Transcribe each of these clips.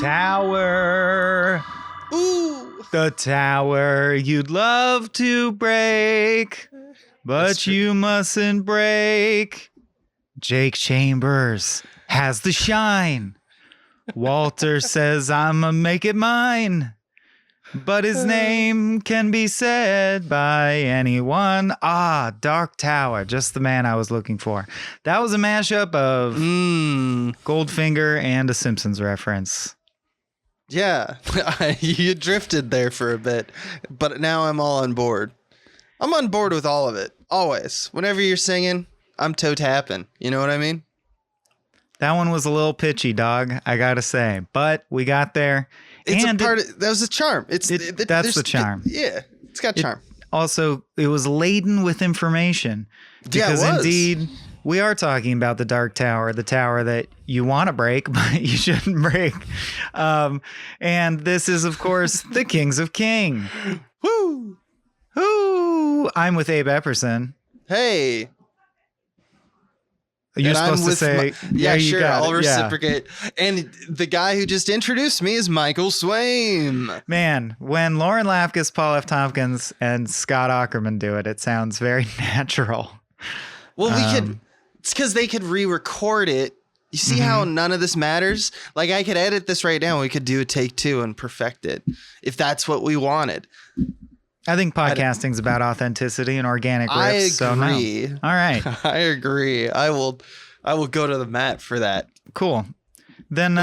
tower. Ooh. The tower you'd love to break, but you mustn't break. Jake Chambers has the shine. Walter says, I'ma make it mine. But his name can be said by anyone. Ah, Dark Tower, just the man I was looking for. That was a mashup of Goldfinger and a Simpsons reference. Yeah, you drifted there for a bit, but now I'm all on board. I'm on board with all of it, always. Whenever you're singing, I'm toe tapping. You know what I mean? That one was a little pitchy, dog, I gotta say. But we got there. That was a charm. That's the charm. It's got charm. Also, it was laden with information. Because indeed, we are talking about the Dark Tower, the tower that you want to break, but you shouldn't break. And this is, of course, the Kings of King. Woo! Woo! I'm with Abe Epperson. Hey. You're supposed to say, sure, I'll reciprocate. Yeah. And the guy who just introduced me is Michael Swaim. Man, when Lauren Lapkus, Paul F. Tompkins, and Scott Aukerman do it, it sounds very natural. Well, it's because they could re-record it. You see how none of this matters? Like, I could edit this right now. We could do a take 2 and perfect it if that's what we wanted. I think podcasting's about authenticity and organic riffs. I agree. So no. All right. I agree. I will go to the mat for that. Cool. Then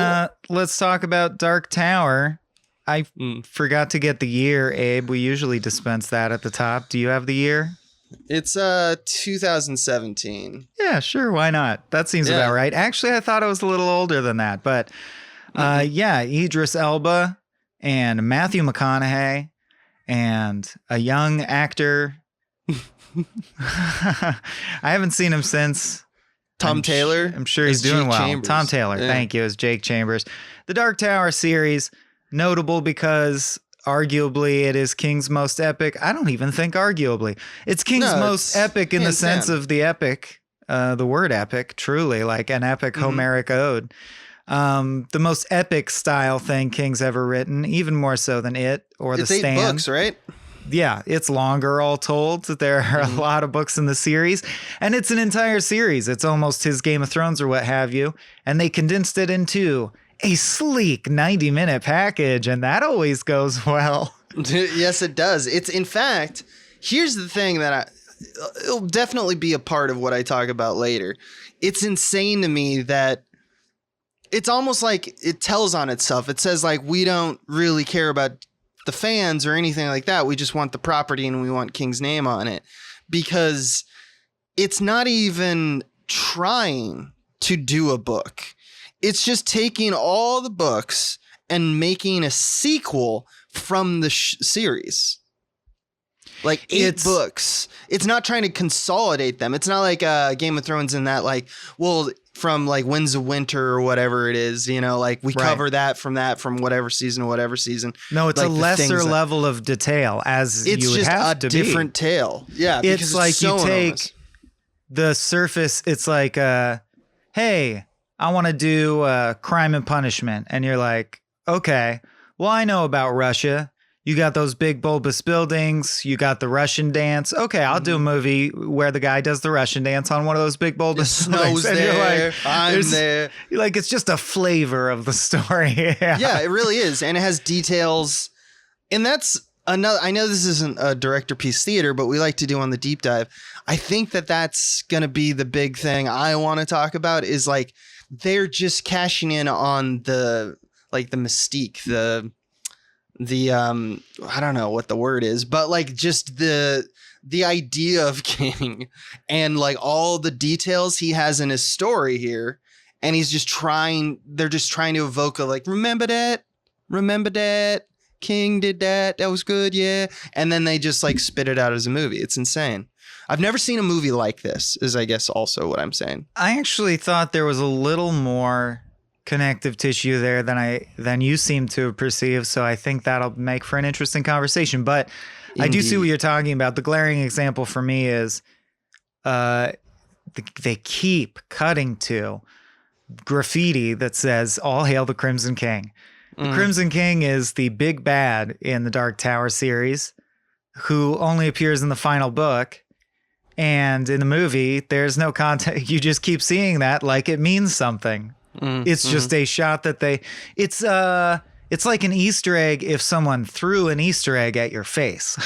let's talk about Dark Tower. I forgot to get the year, Abe. We usually dispense that at the top. Do you have the year? It's 2017. Yeah, sure. Why not? That seems about right. Actually, I thought it was a little older than that. But Idris Elba and Matthew McConaughey. And a young actor. I haven't seen him since. Tom Taylor. I'm sure he's doing Jake well. Chambers. Tom Taylor. Yeah. Thank you. It's Jake Chambers. The Dark Tower series, notable because arguably it is King's most epic. I don't even think arguably. It's King's most epic in the sense of the epic, the word epic, truly, like an epic Homeric ode. The most epic style thing King's ever written, even more so than it or The Stand. It's 8 books, right? Yeah, it's longer all told. There are a lot of books in the series, and it's an entire series. It's almost his Game of Thrones or what have you, and they condensed it into a sleek 90-minute package, and that always goes well. Yes, it does. It's, in fact, here's the thing that it'll definitely be a part of what I talk about later. It's insane to me that it's almost like it tells on itself. It says, like, we don't really care about the fans or anything like that. We just want the property and we want King's name on it, because it's not even trying to do a book. It's just taking all the books and making a sequel from the series. Like 8 books. It's not trying to consolidate them. It's not like Game of Thrones in that, like, well, from like Winds of Winter or whatever it is, you know, like we cover that from whatever season to whatever season. No, it's like a lesser level of detail, as it's you would just have a to different be. tale. Yeah, it's like so you take enormous. the surface. It's like, hey, I want to do Crime and Punishment, and you're like, okay, well, I know about Russia. You got those big bulbous buildings. You got the Russian dance. Okay, I'll do a movie where the guy does the Russian dance on one of those big bulbous buildings. And there, you're like, I'm there. You're like, it's just a flavor of the story. Yeah, it really is. And it has details. And that's another, I know this isn't a director piece theater, but we like to do on the deep dive. I think that that's going to be the big thing I want to talk about, is like, they're just cashing in on the, like, the mystique, the I don't know what the word is, but like just the idea of King and like all the details he has in his story here. And they're just trying to evoke a, like, remember that King did that was good. Yeah. And then they just like spit it out as a movie. It's insane. I've never seen a movie like this, is I guess also what I'm saying. I actually thought there was a little more connective tissue there than you seem to perceive, so I think that'll make for an interesting conversation. But indeed, I do see what you're talking about. The glaring example for me is they keep cutting to graffiti that says "All Hail the Crimson King." The Crimson King is the big bad in the Dark Tower series, who only appears in the final book. And in the movie, there's no context. You just keep seeing that like it means something. It's just a shot that it's like an Easter egg if someone threw an Easter egg at your face.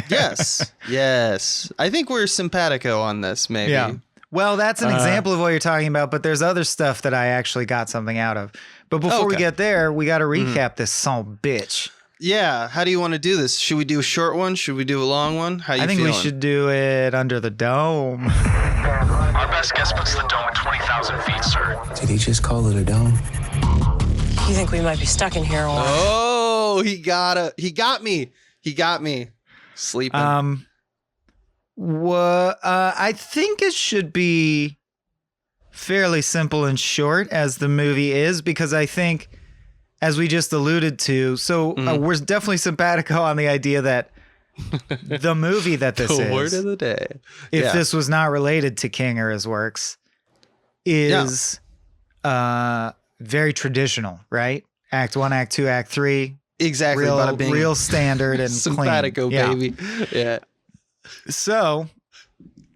Yes. I think we're simpatico on this, maybe. Yeah. Well, that's an example of what you're talking about, but there's other stuff that I actually got something out of. But before we get there, we got to recap this son bitch. Yeah. How do you want to do this? Should we do a short one? Should we do a long one? How you feeling? We should do it under the dome. Our best guess puts the dome at 20,000 feet, sir. Did he just call it a dome? You think we might be stuck in here a while? Oh, he got me. He got me. Sleeping. I think it should be fairly simple and short as the movie is, because I think, as we just alluded to, we're definitely simpatico on the idea that the movie that this is, the word of the day, if this was not related to King or his works, is very traditional, right? Act 1, Act 2, Act 3. Exactly. Real standard and simpatico, clean. baby. Yeah. So,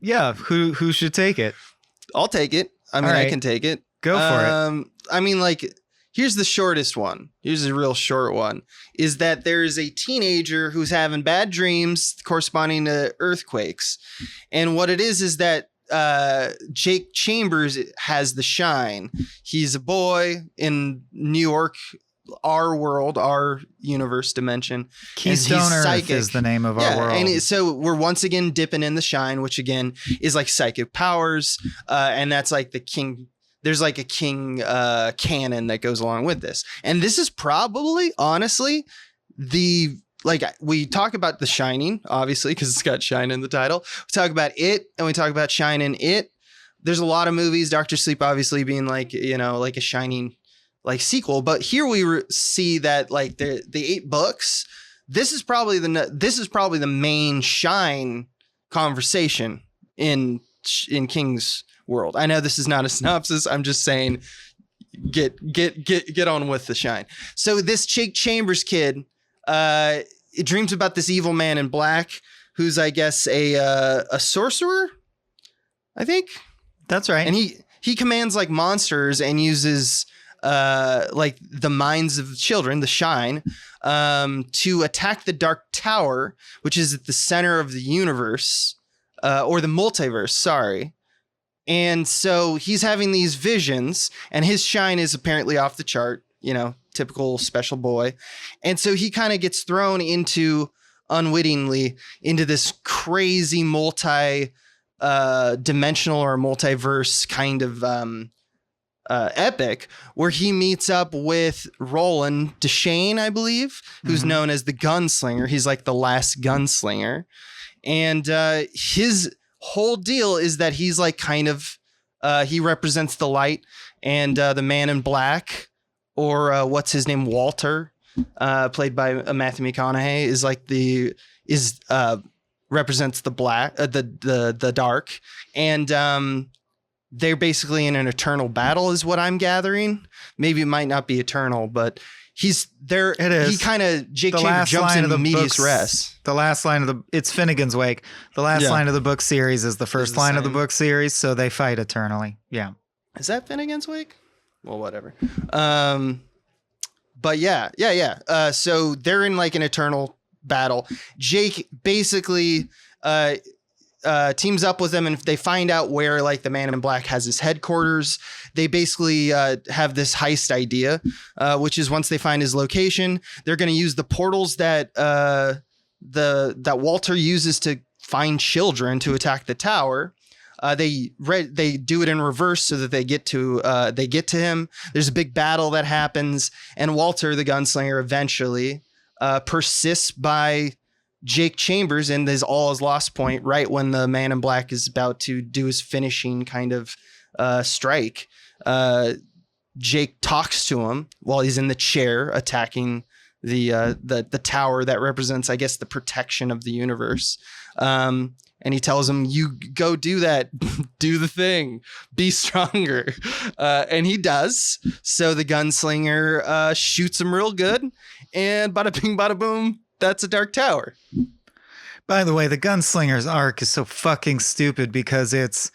who should take it? I'll take it. I mean, I can take it. Go for it. I mean, like, here's the shortest one. Here's a real short one. Is that there is a teenager who's having bad dreams corresponding to earthquakes. And what it is that Jake Chambers has the shine. He's a boy in New York, our world, our universe dimension. Keystone Earth is the name of our world. And so we're once again dipping in the shine, which again is like psychic powers. And that's like the king. There's like a king canon that goes along with this. And this is probably, honestly, we talk about The Shining, obviously, because it's got shine in the title. We talk about It, and we talk about shine in It. There's a lot of movies, Dr. Sleep obviously being like, like a Shining like sequel. But here we see that like the 8 books, this is probably the main shine conversation in King's world. I know this is not a synopsis. I'm just saying get on with the shine. So this Jake Chambers kid, it dreams about this evil man in black who's, I guess, a sorcerer, I think. That's right. And he commands like monsters and uses like the minds of children, the shine, to attack the Dark Tower, which is at the center of the universe, or the multiverse, sorry. And so he's having these visions, and his shine is apparently off the chart, typical special boy. And so he kind of gets thrown unwittingly into this crazy dimensional or multiverse kind of epic, where he meets up with Roland Deschain, I believe, who's known as the Gunslinger. He's like the last gunslinger. And his whole deal is that he's like kind of he represents the light, and the man in black, or what's his name, Walter, played by Matthew McConaughey, is like represents the black, the dark, and they're basically in an eternal battle, is what I'm gathering. Maybe it might not be eternal, but he's there. It is. He kind of Jake Chambers jumps into the medias res. The last line of it's Finnegan's Wake. The last line of the book series is the first line of the book series, so they fight eternally. Yeah. Is that Finnegan's Wake? Well, whatever. But yeah. So they're in like an eternal battle. Jake basically teams up with them, and if they find out where like the Man in Black has his headquarters, they basically have this heist idea, which is once they find his location, they're going to use the portals that that Walter uses to find children to attack the tower. They do it in reverse so that they get to him. There's a big battle that happens, and Walter, the gunslinger, eventually persists by Jake Chambers and is all his lost point right when the Man in Black is about to do his finishing kind of strike. Jake talks to him while he's in the chair attacking the tower that represents, I guess, the protection of the universe. And he tells him, you go do that, do the thing, be stronger. And he does. So the gunslinger shoots him real good. And bada bing, bada boom, that's a dark tower. By the way, the gunslinger's arc is so fucking stupid because it's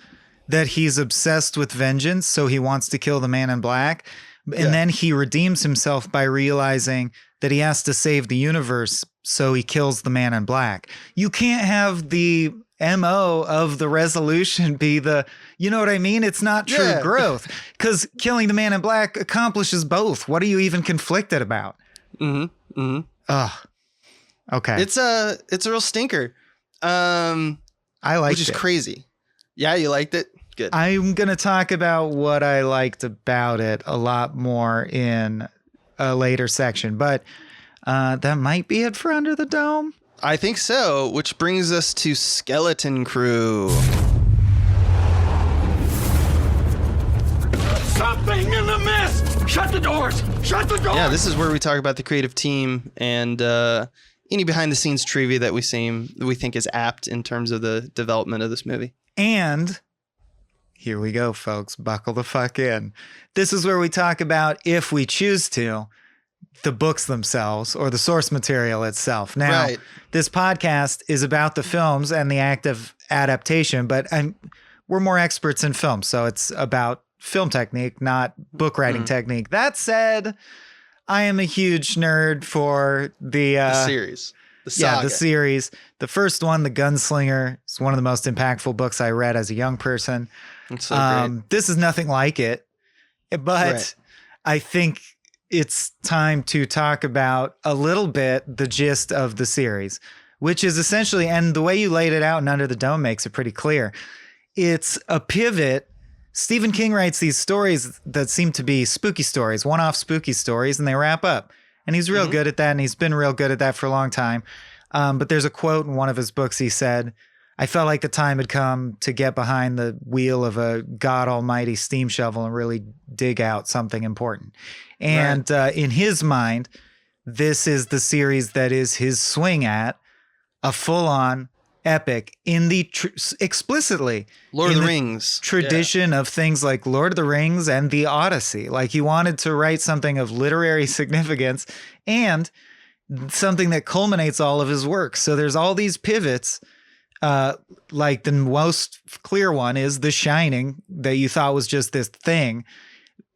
that he's obsessed with vengeance. So he wants to kill the man in black. And then he redeems himself by realizing that he has to save the universe. So he kills the man in black. You can't have the MO of the resolution be you know what I mean? It's not true growth, because killing the man in black accomplishes both. What are you even conflicted about? Mm-hmm. Mm-hmm. Ugh. Okay. It's a real stinker. I liked which is it. crazy. Yeah, you liked it? Good. I'm going to talk about what I liked about it a lot more in a later section, but that might be it for Under the Dome. I think so, which brings us to Skeleton Crew. Something in the mist! Shut the doors! Shut the doors! Yeah, this is where we talk about the creative team and any behind the scenes trivia that we think is apt in terms of the development of this movie. And here we go, folks. Buckle the fuck in. This is where we talk about, if we choose to, the books themselves or the source material itself. Now, This podcast is about the films and the act of adaptation, but we're more experts in film, so it's about film technique, not book writing technique. That said, I am a huge nerd for the series. The saga. Yeah, the series. The first one, The Gunslinger, is one of the most impactful books I read as a young person. It's so great. This is nothing like it, but I think it's time to talk about a little bit the gist of the series, which is essentially, and the way you laid it out in Under the Dome makes it pretty clear. It's a pivot. Stephen King writes these stories that seem to be spooky stories, one-off spooky stories, and they wrap up. And he's real good at that, and he's been real good at that for a long time. But there's a quote in one of his books. He said, I felt like the time had come to get behind the wheel of a God almighty steam shovel and really dig out something important. And in his mind, this is the series that is his swing at a full-on epic in the explicitly Lord of the Rings tradition of things like Lord of the Rings and the Odyssey. Like, he wanted to write something of literary significance and something that culminates all of his work. So there's all these pivots. Like the most clear one is The Shining, that you thought was just this thing.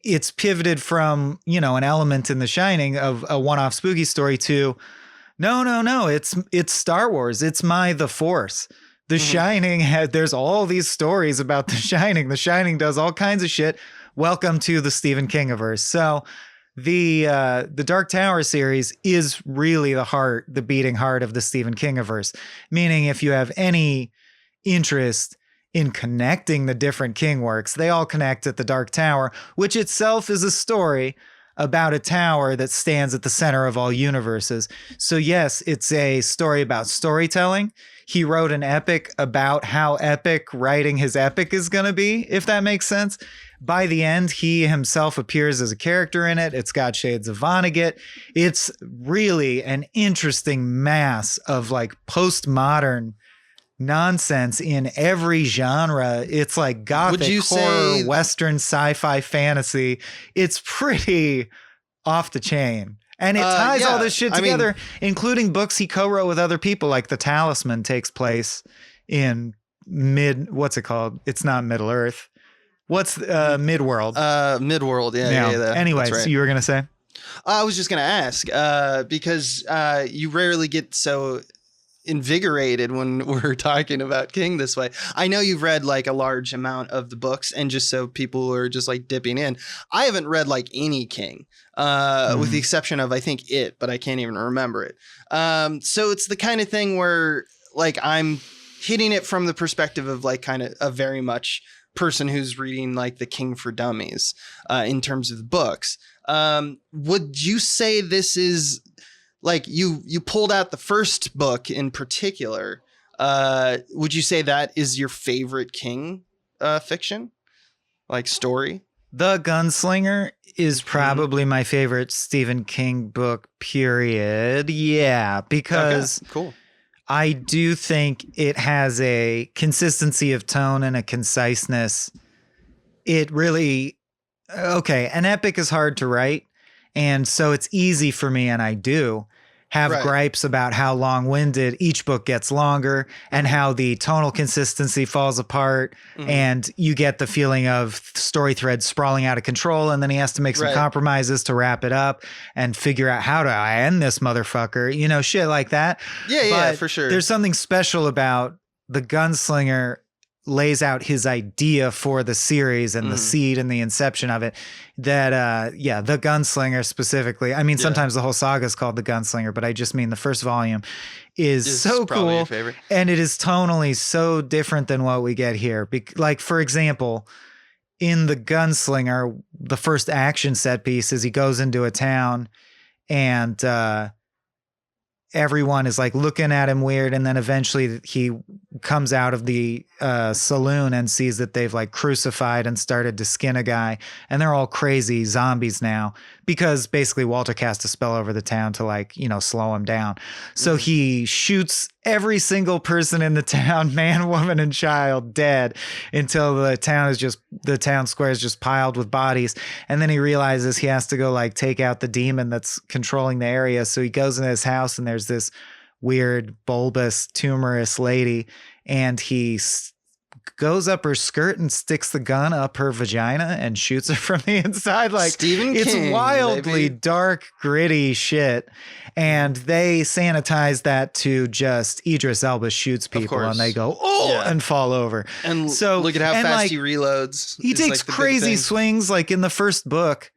It's pivoted from, an element in The Shining of a one-off spooky story to no, it's Star Wars. It's the Force. The Shining there's all these stories about The Shining. The Shining does all kinds of shit. Welcome to the Stephen Kingiverse. So the Dark Tower series is really the beating heart of the Stephen Kingiverse. Meaning, if you have any interest in connecting the different King works, they all connect at the Dark Tower, which itself is a story about a tower that stands at the center of all universes. So yes, it's a story about storytelling. He wrote an epic about how epic writing his epic is going to be, if that makes sense. By the end, he himself appears as a character in it. It's got shades of Vonnegut. It's really an interesting mass of like postmodern nonsense in every genre. It's like gothic, horror, Western, sci-fi, fantasy. It's pretty off the chain. And it ties all this shit together, including books he co-wrote with other people, like The Talisman takes place in what's it called? It's not Middle Earth. What's Midworld? Midworld, yeah. Anyway, right. So you were going to say? I was just going to ask, because you rarely get so invigorated when we're talking about King this way. I know you've read like a large amount of the books, and just so people are just like dipping in, I haven't read like any King, with the exception of, I think, It, but I can't even remember it. So it's the kind of thing where like I'm hitting it from the perspective of like kind of a very much person who's reading like the King for Dummies, in terms of the books. Would you say this is like you pulled out the first book in particular? Would you say that is your favorite King fiction, like story? The Gunslinger is Mm-hmm. probably my favorite Stephen King book, period. Yeah, because Okay, cool. I do think it has a consistency of tone and a conciseness. It really, okay, an epic is hard to write. And so it's easy for me, and I do have Right. gripes about how long-winded each book gets longer and how the tonal consistency falls apart. And you get the feeling of story threads sprawling out of control. And then he has to make some Right. compromises to wrap it up and figure out how do I end this motherfucker, you know, shit like that. Yeah, But for sure. There's something special about The Gunslinger lays out his idea for the series and the seed and the inception of it that The Gunslinger specifically, I mean, sometimes the whole saga is called The Gunslinger, but I just mean the first volume is so probably cool, your favorite. and it is tonally so different than what we get here. Like, for example, in The Gunslinger, the first action set piece is he goes into a town and everyone is like looking at him weird, and then eventually he comes out of the saloon and sees that they've like crucified and started to skin a guy, and they're all crazy zombies now because basically Walter cast a spell over the town to, like, you know, slow him down. So he shoots every single person in the town, man, woman, and child, dead, until the town square is just piled with bodies. And then he realizes he has to go like take out the demon that's controlling the area. So he goes into his house, and there's this weird, bulbous, tumorous lady, and he goes up her skirt and sticks the gun up her vagina and shoots her from the inside. Like, Stephen it's King, wildly baby. dark, gritty shit. And they sanitize that to just Idris Elba shoots people course. and they go, Yeah. and fall over. And So look at how and, fast like, he reloads. He is, takes like, the big crazy thing. swings. Like in the first book,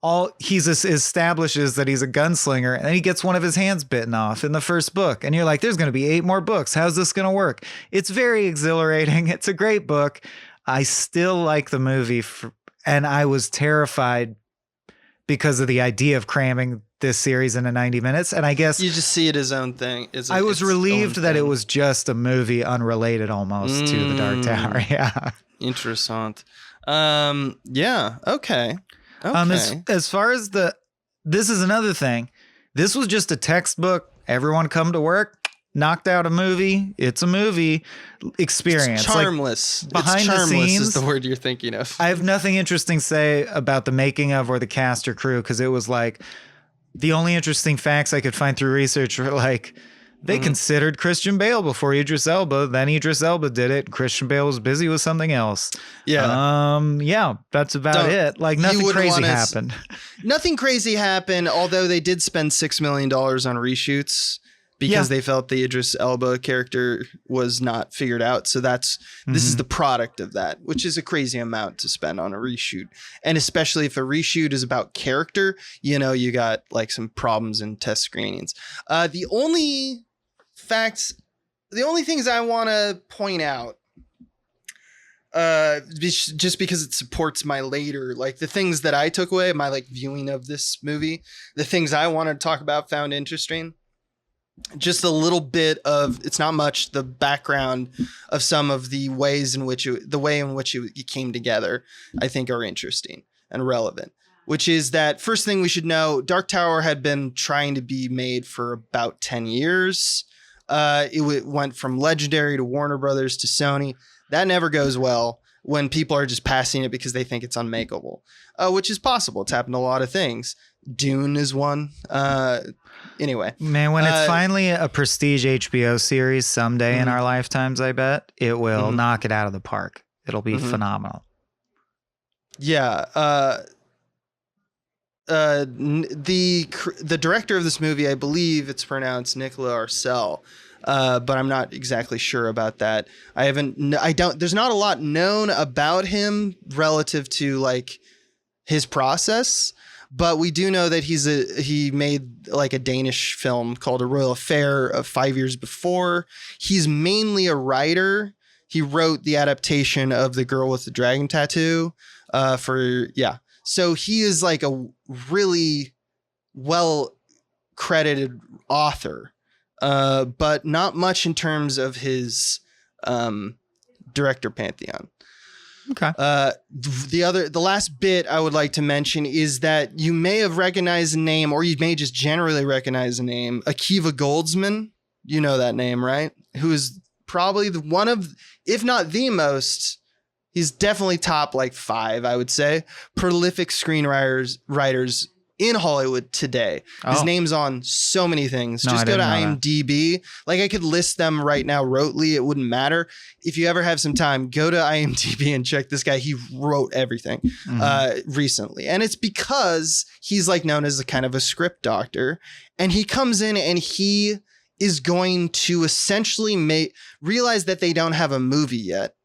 all he's establishes that he's a gunslinger, and then he gets one of his hands bitten off in the first book. And you're like, there's going to be 8 more books. How's this going to work? It's very exhilarating. It's a great book. I still like the movie, and I was terrified because of the idea of cramming this series into 90 minutes. And I guess You just see it as own thing. I was relieved that it was was just a movie unrelated almost to The Dark Tower. Yeah. interessant. Yeah. Okay. Okay. As far as this is another thing. This was just a textbook. Everyone come to work, knocked out a movie. It's a movie experience. It's charmless. behind it's the charmless scenes, is the word you're thinking of. I have nothing interesting to say about the making of or the cast or crew, because it was like the only interesting facts I could find through research were like they considered Christian Bale before Idris Elba. Then Idris Elba did it. Christian Bale was busy with something else. Yeah, that's about it. Like nothing wouldn't crazy wanna happened. Nothing crazy happened, although they did spend $6 million on reshoots because they felt the Idris Elba character was not figured out. So this is the product of that, which is a crazy amount to spend on a reshoot. And especially if a reshoot is about character, you know, you got like some problems in test screenings. The only things I want to point out, just because it supports my later, like the things that I took away, my like viewing of this movie, the things I want to talk about, found interesting. Just a little bit of, it's not much, the background of some of the ways in which it came together, I think are interesting and relevant, which is that first thing we should know, Dark Tower had been trying to be made for about 10 years. It went from Legendary to Warner Brothers to Sony. That never goes well when people are just passing it because they think it's unmakeable, which is possible. It's happened to a lot of things. Dune is one. Anyway, Man, when it's finally a prestige HBO series someday in our lifetimes, I bet it will knock it out of the park. It'll be phenomenal. Yeah. The director of this movie, I believe it's pronounced Nicolas Arcel, but I'm not exactly sure about that. There's not a lot known about him relative to like his process. But we do know that he made like a Danish film called A Royal Affair 5 years before. He's mainly a writer. He wrote the adaptation of The Girl with the Dragon Tattoo So he is like a really well credited author, but not much in terms of his director pantheon. Okay. The last bit I would like to mention is that you may have recognized a name, or you may just generally recognize a name, Akiva Goldsman. You know that name, right? Who is probably one of, if not the most, he's definitely top like 5, I would say, prolific writers in Hollywood today. His name's on so many things. No, Just go to IMDb. Like, I could list them right now rotely. It wouldn't matter. If you ever have some time, go to IMDb and check this guy. He wrote everything recently. And it's because he's like known as a kind of a script doctor. And he comes in and he is going to essentially realize that they don't have a movie yet.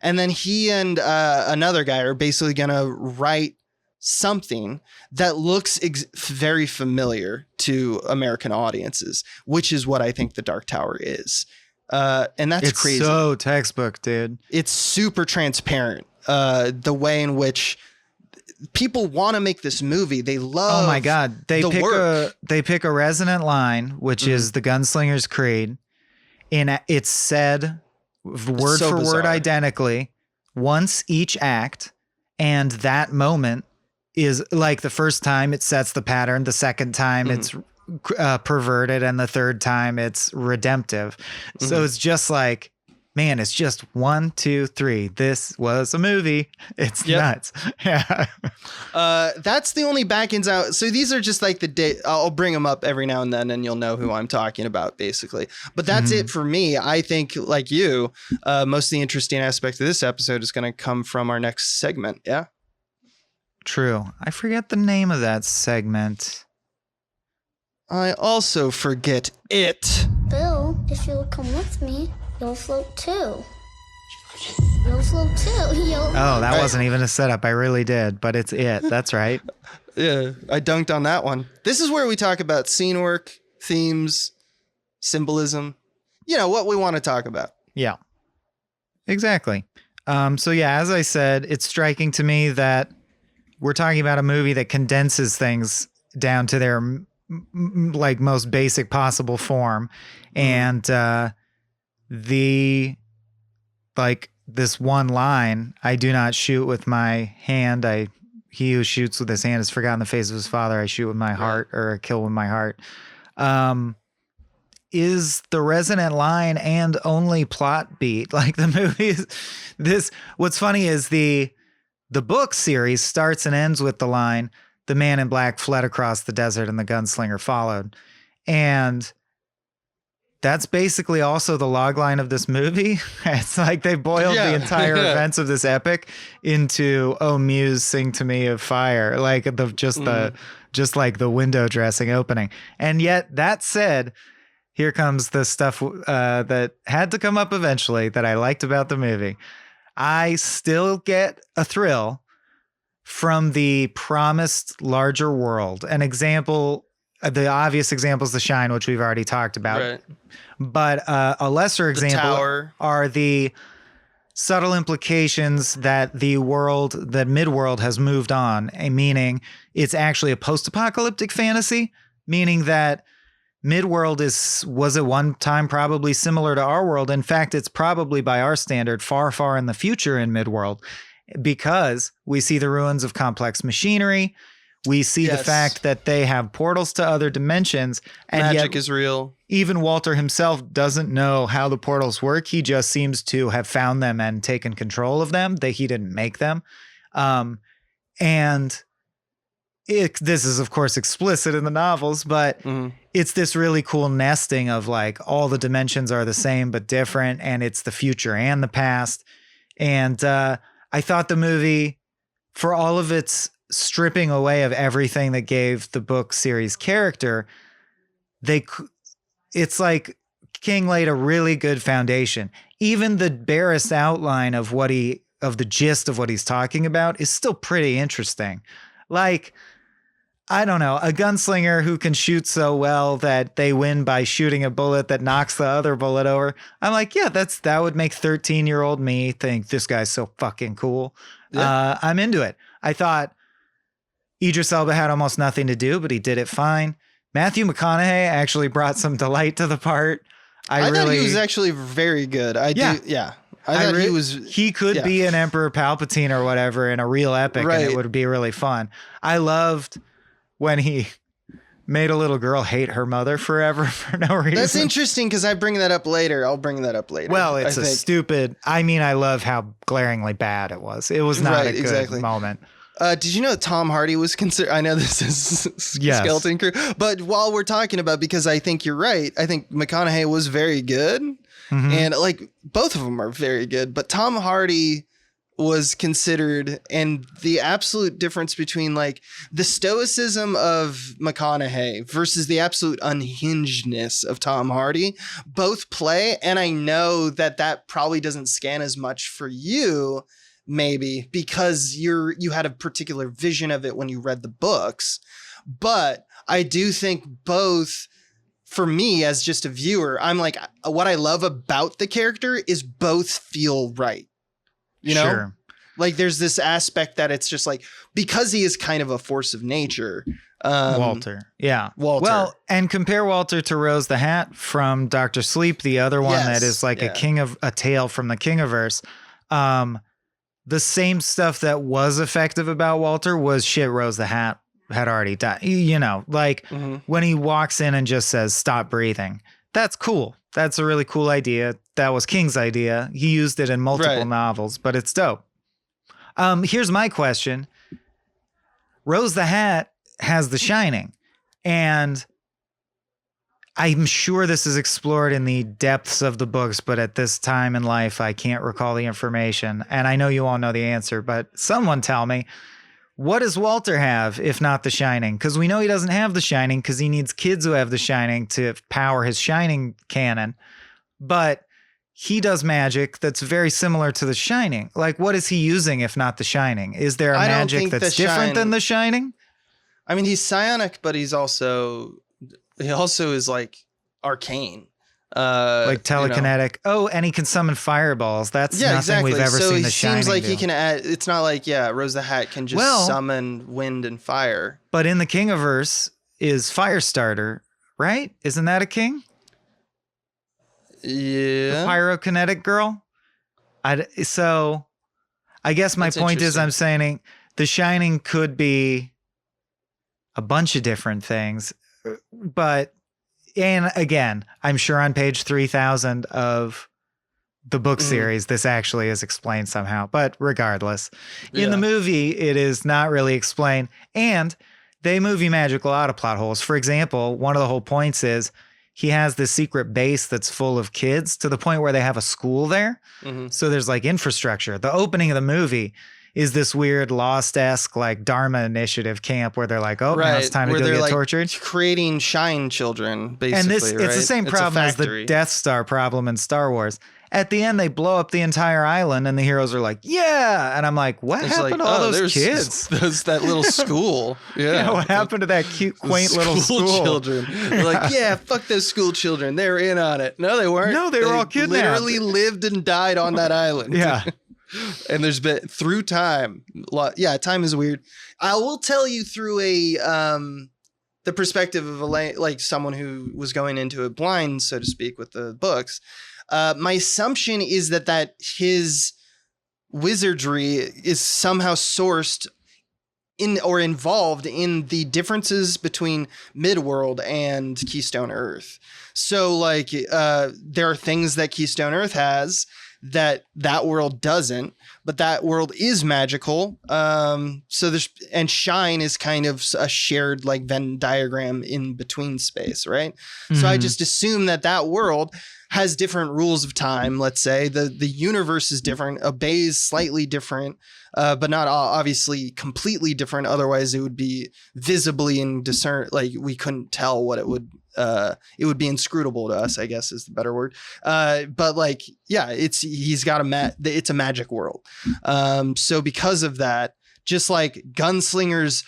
And then he and another guy are basically going to write something that looks very familiar to American audiences, which is what I think The Dark Tower is. And that's crazy. It's so textbook, dude. It's super transparent. The way in which people want to make this movie. They love. Oh my God. They pick a resonant line, which is the Gunslinger's Creed. It's said word for word identically once each act. And that moment is like the first time it sets the pattern, the second time it's perverted, and the third time it's redemptive. So it's just like, man, it's just 1, 2, 3. This was a movie. It's nuts. Yeah. That's the only back ends out. So these are just like I'll bring them up every now and then, and you'll know who I'm talking about, basically. But that's it for me. I think, like you, most of the interesting aspect of this episode is going to come from our next segment. Yeah. True. I forget the name of that segment. I also forget it. Bill, if you'll come with me, you'll float too. You'll float too. Oh, that wasn't even a setup. I really did, but it's it. That's right. Yeah, I dunked on that one. This is where we talk about scene work, themes, symbolism. You know, what we want to talk about. Yeah, exactly. So yeah, as I said, it's striking to me that we're talking about a movie that condenses things down to their like most basic possible form. And this one line, I do not shoot with my hand. He who shoots with his hand has forgotten the face of his father. I shoot with my heart, or I kill with my heart. Is the resonant line and only plot beat. Like the movie is what's funny is the book series starts and ends with the line, "The man in black fled across the desert and the gunslinger followed." And that's basically also the log line of this movie. It's like they boiled the entire events of this epic into, "Oh, Muse, sing to me of fire." Like just like the window dressing opening. And yet that said, here comes the stuff that had to come up eventually that I liked about the movie. I still get a thrill from the promised larger world. An example, the obvious example is The Shine, which we've already talked about. Right. But a lesser example are the subtle implications that Midworld has moved on, meaning it's actually a post-apocalyptic fantasy, meaning that Midworld was at one time probably similar to our world. In fact, it's probably by our standard far, far in the future in Midworld, because we see the ruins of complex machinery. We see the fact that they have portals to other dimensions. And magic is real. Even Walter himself doesn't know how the portals work. He just seems to have found them and taken control of them. He didn't make them. This is, of course, explicit in the novels, but it's this really cool nesting of like all the dimensions are the same but different, and it's the future and the past. And I thought the movie, for all of its stripping away of everything that gave the book series character, it's like King laid a really good foundation. Even the barest outline of the gist of what he's talking about is still pretty interesting. Like, I don't know, a gunslinger who can shoot so well that they win by shooting a bullet that knocks the other bullet over. I'm like, yeah, that would make 13-year-old me think this guy's so fucking cool. Yeah. I'm into it. I thought Idris Elba had almost nothing to do, but he did it fine. Matthew McConaughey actually brought some delight to the part. I thought he was actually very good. I thought he was. He could yeah. be an Emperor Palpatine or whatever in a real epic, and Right. it would be really fun. I loved when he made a little girl hate her mother forever for no reason. That's interesting because I bring that up later. I'll bring that up later. Well, it's I a think. stupid. I mean, I love how glaringly bad it was. It was not Right, a good exactly. moment. Did you know that Tom Hardy was considered? I know this is Yes. Skeleton Crew, but while we're talking about, because I think you're right, I think McConaughey was very good, and like both of them are very good. But Tom Hardy was considered, and the absolute difference between like the stoicism of McConaughey versus the absolute unhingedness of Tom Hardy, both play. And I know that probably doesn't scan as much for you. Maybe because you had a particular vision of it when you read the books, but I do think both, for me as just a viewer, I'm like, what I love about the character is both feel right. You know, Sure. like there's this aspect that it's just like, because he is kind of a force of nature. Walter. Yeah. Walter. Well, and compare Walter to Rose the Hat from Dr. Sleep, the other one Yes, that is like yeah. a tale from the Kingiverse. The same stuff that was effective about Walter was shit Rose the Hat had already done. You know, like when he walks in and just says, "Stop breathing." That's cool. That's a really cool idea. That was King's idea. He used it in multiple Right. novels, but it's dope. Here's my question. Rose the Hat has The Shining, and I'm sure this is explored in the depths of the books, but at this time in life, I can't recall the information. And I know you all know the answer, but someone tell me, what does Walter have if not The Shining? Because we know he doesn't have The Shining because he needs kids who have The Shining to power his Shining canon. But he does magic that's very similar to The Shining. Like, what is he using if not The Shining? Is there a I don't magic think that's The different than Shine- The Shining? I mean, he's psionic, but he also is like arcane. Like telekinetic. Oh, and he can summon fireballs. That's nothing exactly. we've ever so seen it The Shining seems like do. he can add. It's not like Rose the Hat can just summon wind and fire. But in the Kingiverse is Firestarter, right? Isn't that a king? Yeah. Pyrokinetic girl. So I guess my That's point is interesting. I'm saying The Shining could be a bunch of different things, but and again, I'm sure on page 3000 of the book series, this actually is explained somehow. But regardless, in the movie, it is not really explained. And they movie magic a lot of plot holes. For example, one of the whole points is he has this secret base that's full of kids to the point where they have a school there. So there's like infrastructure. The opening of the movie is this weird Lost-esque like Dharma Initiative camp where they're like, oh, now it's time to where go they're get like tortured. creating shine children, basically. And this, right? it's the same a problem as the factory. Death Star problem in Star Wars. At the end, they blow up the entire island, and the heroes are like, "Yeah!" And I'm like, "What It's happened like, to all those there's kids? that little school. Yeah, Yeah, what happened to that cute, quaint little school?" children? They're like, yeah, fuck those school children. They were in on it. No, they weren't. No, they were all kidnapped. Literally lived and died on that island. Yeah, And there's been through time. Time is weird. I will tell you through the perspective of like someone who was going into it blind, so to speak, with the books. My assumption is that his wizardry is somehow sourced in or involved in the differences between Midworld and Keystone Earth. So like there are things that Keystone Earth has that world doesn't, but that world is magical. So and Shine is kind of a shared like Venn diagram in between space, right? So I just assume that world has different rules of time. Let's say the universe is different, obeys slightly different, but not obviously completely different. Otherwise, it would be visibly indiscern. Like we couldn't tell what it would. It would be inscrutable to us, I guess is the better word. But like, yeah, he's got it's a magic world. So because of that, just like Gunslinger's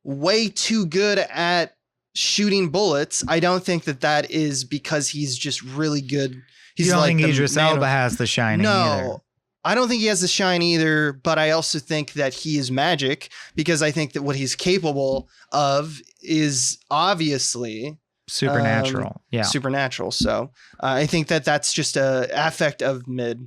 way too good at shooting bullets, I don't think that is because he's just really good. He's you don't like think the Idris man Elba has The Shining either? No, I don't think he has the shine either, but I also think that he is magic because I think that what he's capable of is obviously Supernatural. Yeah. supernatural. So I think that's just a affect of mid.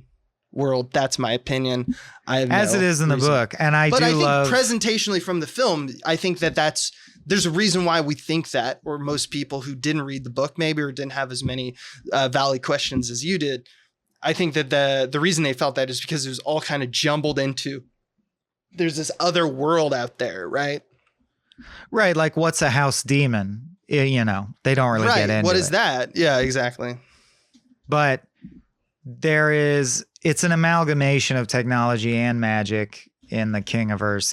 world. That's my opinion. I have As no it is in the reason. book. And I But do I think love presentationally from the film, I think there's a reason why we think that, or most people who didn't read the book maybe, or didn't have as many valid questions as you did. I think that the reason they felt that is because it was all kind of jumbled into, there's this other world out there, right? right. Like, what's a house demon? You know, they don't really get into What is it. that? Yeah, exactly. But it's an amalgamation of technology and magic in the Kingiverse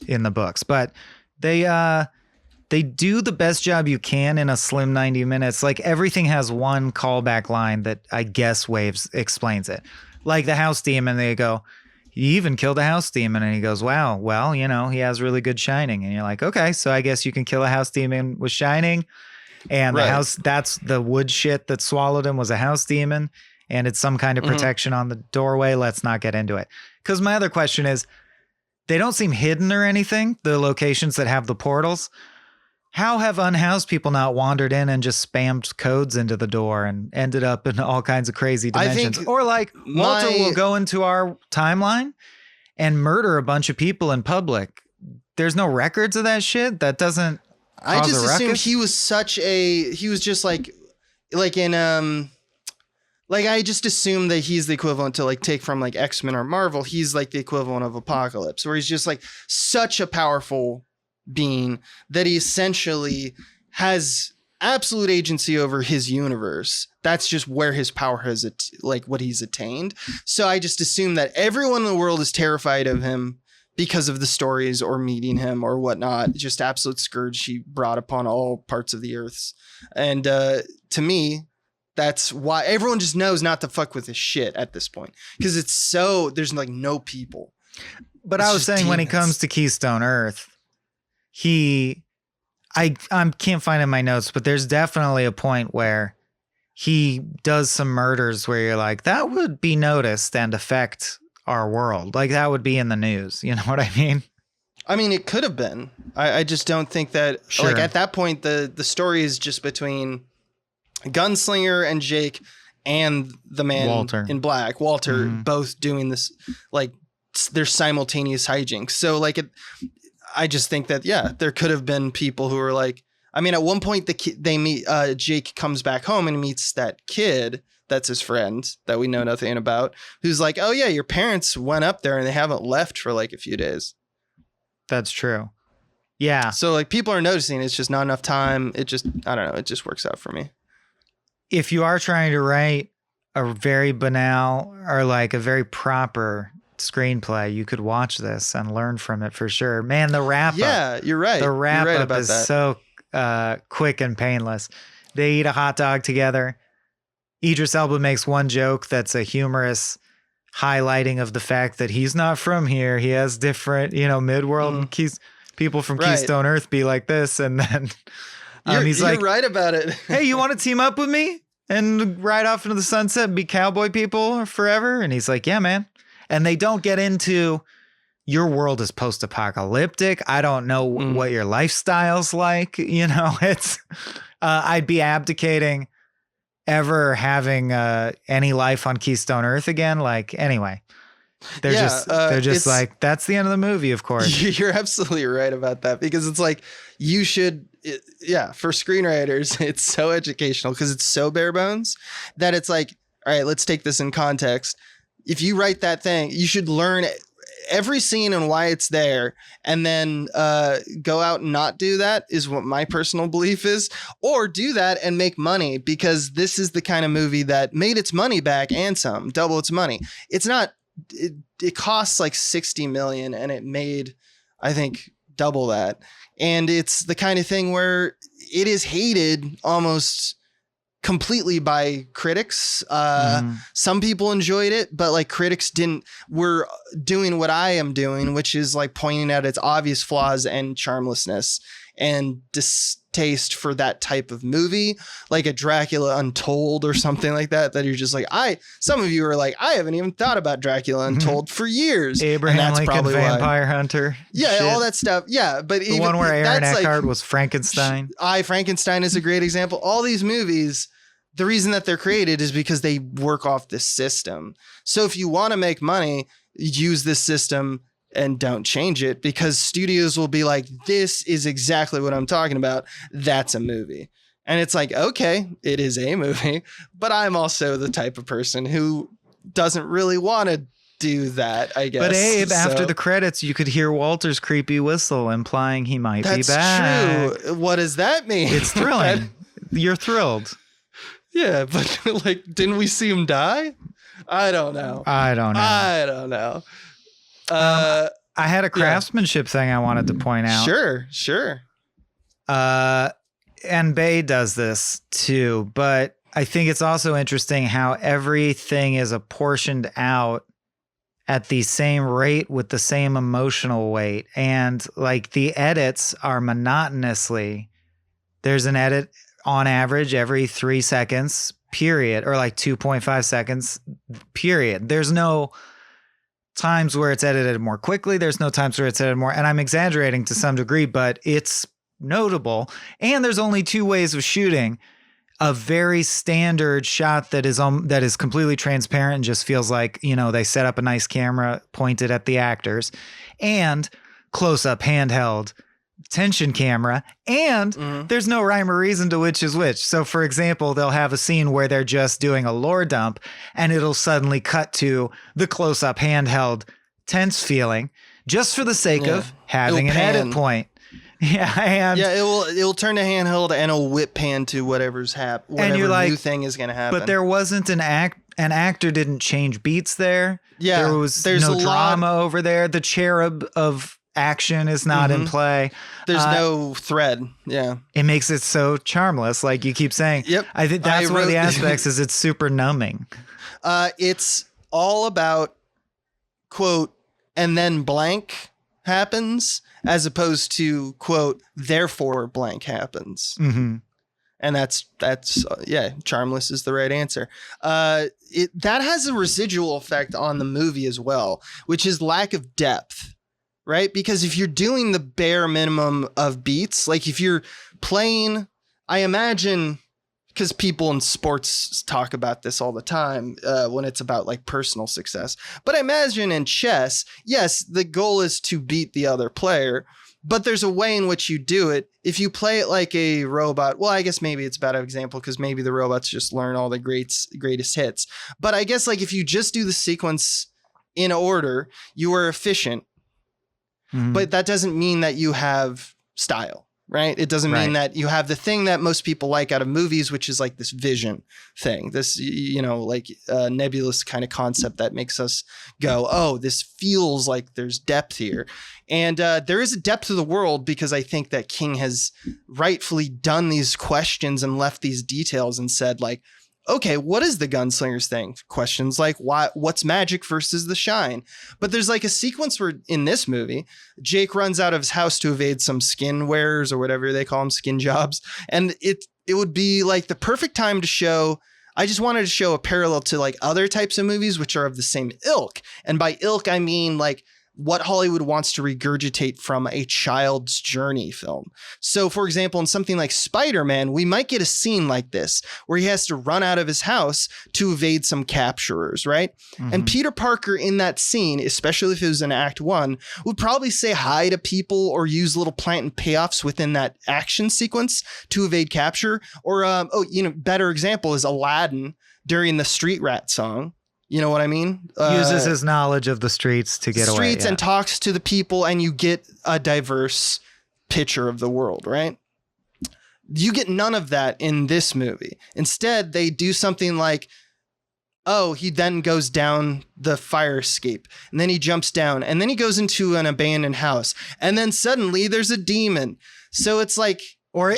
in the books. But they do the best job you can in a slim 90 minutes. Like, everything has one callback line that I guess Waves explains it. Like the house demon, they go, he even killed a house demon. And he goes, wow, well, you know, he has really good shining. And you're like, okay, so I guess you can kill a house demon with shining. And the house, that's the wood shit that swallowed him was a house demon. And it's some kind of protection on the doorway. Let's not get into it. Because my other question is, they don't seem hidden or anything, the locations that have the portals. How have unhoused people not wandered in and just spammed codes into the door and ended up in all kinds of crazy dimensions? Or like Walter will go into our timeline and murder a bunch of people in public. There's no records of that shit. That doesn't. I just assumed ruckus? he was just like in like I just assumed that he's the equivalent to like take from like X-Men or Marvel. He's like the equivalent of Apocalypse, where he's just like such a powerful being that he essentially has absolute agency over his universe. That's just where his power has like what he's attained. So I just assume that everyone in the world is terrified of him because of the stories or meeting him or whatnot. Just absolute scourge he brought upon all parts of the earths. And to me, that's why everyone just knows not to fuck with his shit at this point, because there's like no people. But I was saying, when he comes to Keystone Earth, I can't find it in my notes, but there's definitely a point where he does some murders where you're like, that would be noticed and affect our world. Like, that would be in the news. You know what I mean? I mean, it could have been. I just don't think that, like, at that point, the story is just between Gunslinger and Jake and the man Walter in black, Walter, both doing this, like, their simultaneous hijinks. So, like, I just think that, yeah, there could have been people who were like, I mean, at one point they meet, Jake comes back home and meets that kid that's his friend that we know nothing about, who's like, oh yeah, your parents went up there and they haven't left for like a few days. That's true. Yeah. So like people are noticing, it's just not enough time. I don't know. It just works out for me. If you are trying to write a very banal or like a very proper screenplay, you could watch this and learn from it for sure. Man, the wrap up. Yeah, you're right. The wrap right up about is that. so quick and painless. They eat a hot dog together. Idris Elba makes one joke that's a humorous highlighting of the fact that he's not from here. He has different, mid-world people from Keystone Earth be like this. And then he's like, you're right about it. hey, you want to team up with me and ride off into the sunset and be cowboy people forever? And he's like, yeah, man. And they don't get into, your world is post-apocalyptic. I don't know what your lifestyle's like. It's I'd be abdicating ever having any life on Keystone Earth again. Like, anyway, they're just like, that's the end of the movie, of course. You're absolutely right about that, because it's like, you should, for screenwriters, it's so educational because it's so bare bones that it's like, all right, let's take this in context. If you write that thing, you should learn every scene and why it's there, and then go out and not do that, is what my personal belief is, or do that and make money, because this is the kind of movie that made its money back and some, double its money. It's not, it costs like 60 million and it made, I think, double that. And it's the kind of thing where it is hated almost completely by critics. Some people enjoyed it, but like critics were doing what I am doing, which is like pointing out its obvious flaws and charmlessness and distaste for that type of movie, like a Dracula Untold or something like that you're just like, some of you are like, I haven't even thought about Dracula Untold for years. Abraham Lincoln Vampire Hunter. Yeah, shit. All that stuff. Yeah, but the one where Aaron Eckhart was Frankenstein. Frankenstein is a great example. All these movies the reason that they're created is because they work off this system. So if you want to make money, use this system and don't change it, because studios will be like, this is exactly what I'm talking about. That's a movie. And it's like, okay, it is a movie, but I'm also the type of person who doesn't really want to do that, I guess. But Abe, after the credits, you could hear Walter's creepy whistle, implying he might be back. That's true. What does that mean? It's thrilling. You're thrilled. Yeah, but like, didn't we see him die? I don't know. I don't know. I had a craftsmanship thing I wanted to point out. Sure. And Bay does this too, but I think it's also interesting how everything is apportioned out at the same rate with the same emotional weight. And like the edits are monotonously, there's an edit on average every 3 seconds, period, or like 2.5 seconds, period. There's no times where it's edited more quickly. There's no times where it's edited more. And I'm exaggerating to some degree, but it's notable. And there's only 2 ways of shooting. A very standard shot that is completely transparent and just feels like, you know, they set up a nice camera pointed at the actors, and close-up handheld tension camera, and there's no rhyme or reason to which is which. So for example, they'll have a scene where they're just doing a lore dump and it'll suddenly cut to the close-up handheld tense feeling just for the sake of having an edit point. Yeah, and it will turn to handheld and it'll whip pan to whatever's whatever new thing is going to happen. But there wasn't an actor didn't change beats there. Yeah, there's no drama over there. The cherub of action is not in play. There's no thread. Yeah, it makes it so charmless, like you keep saying. Yep, I think that's one of the aspects is it's super numbing. It's all about quote and then blank happens, as opposed to quote therefore blank happens. And that's charmless is the right answer. That has a residual effect on the movie as well, which is lack of depth, right? Because if you're doing the bare minimum of beats, like if you're playing, I imagine, because people in sports talk about this all the time when it's about like personal success. But I imagine in chess, yes, the goal is to beat the other player, but there's a way in which you do it. If you play it like a robot, well, I guess maybe it's a bad example because maybe the robots just learn all the greatest hits. But I guess like if you just do the sequence in order, you are efficient. But that doesn't mean that you have style. Right. It doesn't mean that you have the thing that most people like out of movies, which is like this vision thing, this, you know, like nebulous kind of concept that makes us go, oh, this feels like there's depth here. And there is a depth to the world because I think that King has rightfully done these questions and left these details and said like, okay, what is the gunslingers thing? Questions like what's magic versus the shine? But there's like a sequence where in this movie, Jake runs out of his house to evade some skin wearers or whatever they call them, skin jobs. And it would be like the perfect time to show, I just wanted to show a parallel to like other types of movies, which are of the same ilk. And by ilk, I mean like what Hollywood wants to regurgitate from a child's journey film. So for example, in something like Spider-Man, we might get a scene like this where he has to run out of his house to evade some capturers, right? And Peter Parker in that scene, especially if it was in Act 1, would probably say hi to people or use little plant and payoffs within that action sequence to evade capture. Or, better example is Aladdin during the Street Rat song. You know what I mean? Uses his knowledge of the streets to get away. Streets and talks to the people, and you get a diverse picture of the world, right? You get none of that in this movie. Instead, they do something like, oh, he then goes down the fire escape, and then he jumps down, and then he goes into an abandoned house, and then suddenly there's a demon. So it's like...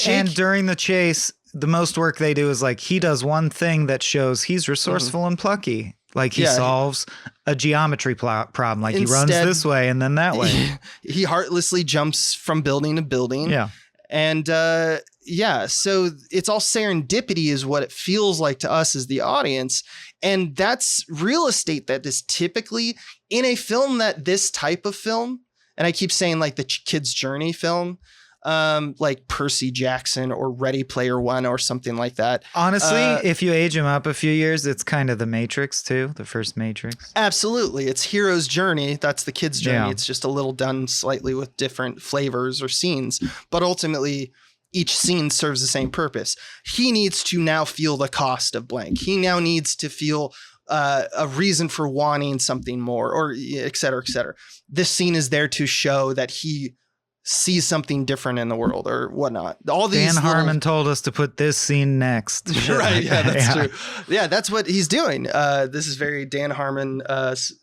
And during the chase, the most work they do is like, he does one thing that shows he's resourceful and plucky. Like he solves a geometry problem. Like he runs this way and then that way. He heartlessly jumps from building to building. Yeah. And so it's all serendipity is what it feels like to us as the audience. And that's real estate that is typically in a film that this type of film, and I keep saying like the kid's journey film, like Percy Jackson or Ready Player One or something like that. Honestly, if you age him up a few years, it's kind of the Matrix too, the first Matrix. Absolutely. It's hero's journey. That's the kid's journey. Yeah. It's just a little done slightly with different flavors or scenes, but ultimately each scene serves the same purpose. He needs to now feel the cost of blank. He now needs to feel a reason for wanting something more, or et cetera, et cetera. This scene is there to show that he sees something different in the world or whatnot. All these Dan Harmon told us to put this scene next. Right. Yeah, that's true. Yeah, that's what he's doing. This is very Dan Harmon.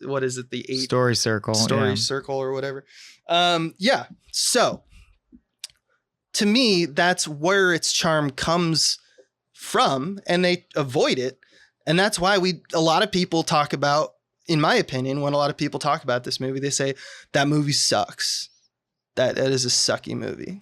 What is it? The Story Circle. Circle or whatever. Yeah. So to me, that's where its charm comes from, and they avoid it. And that's why a lot of people talk about, in my opinion, when a lot of people talk about this movie, they say that movie sucks. That is a sucky movie.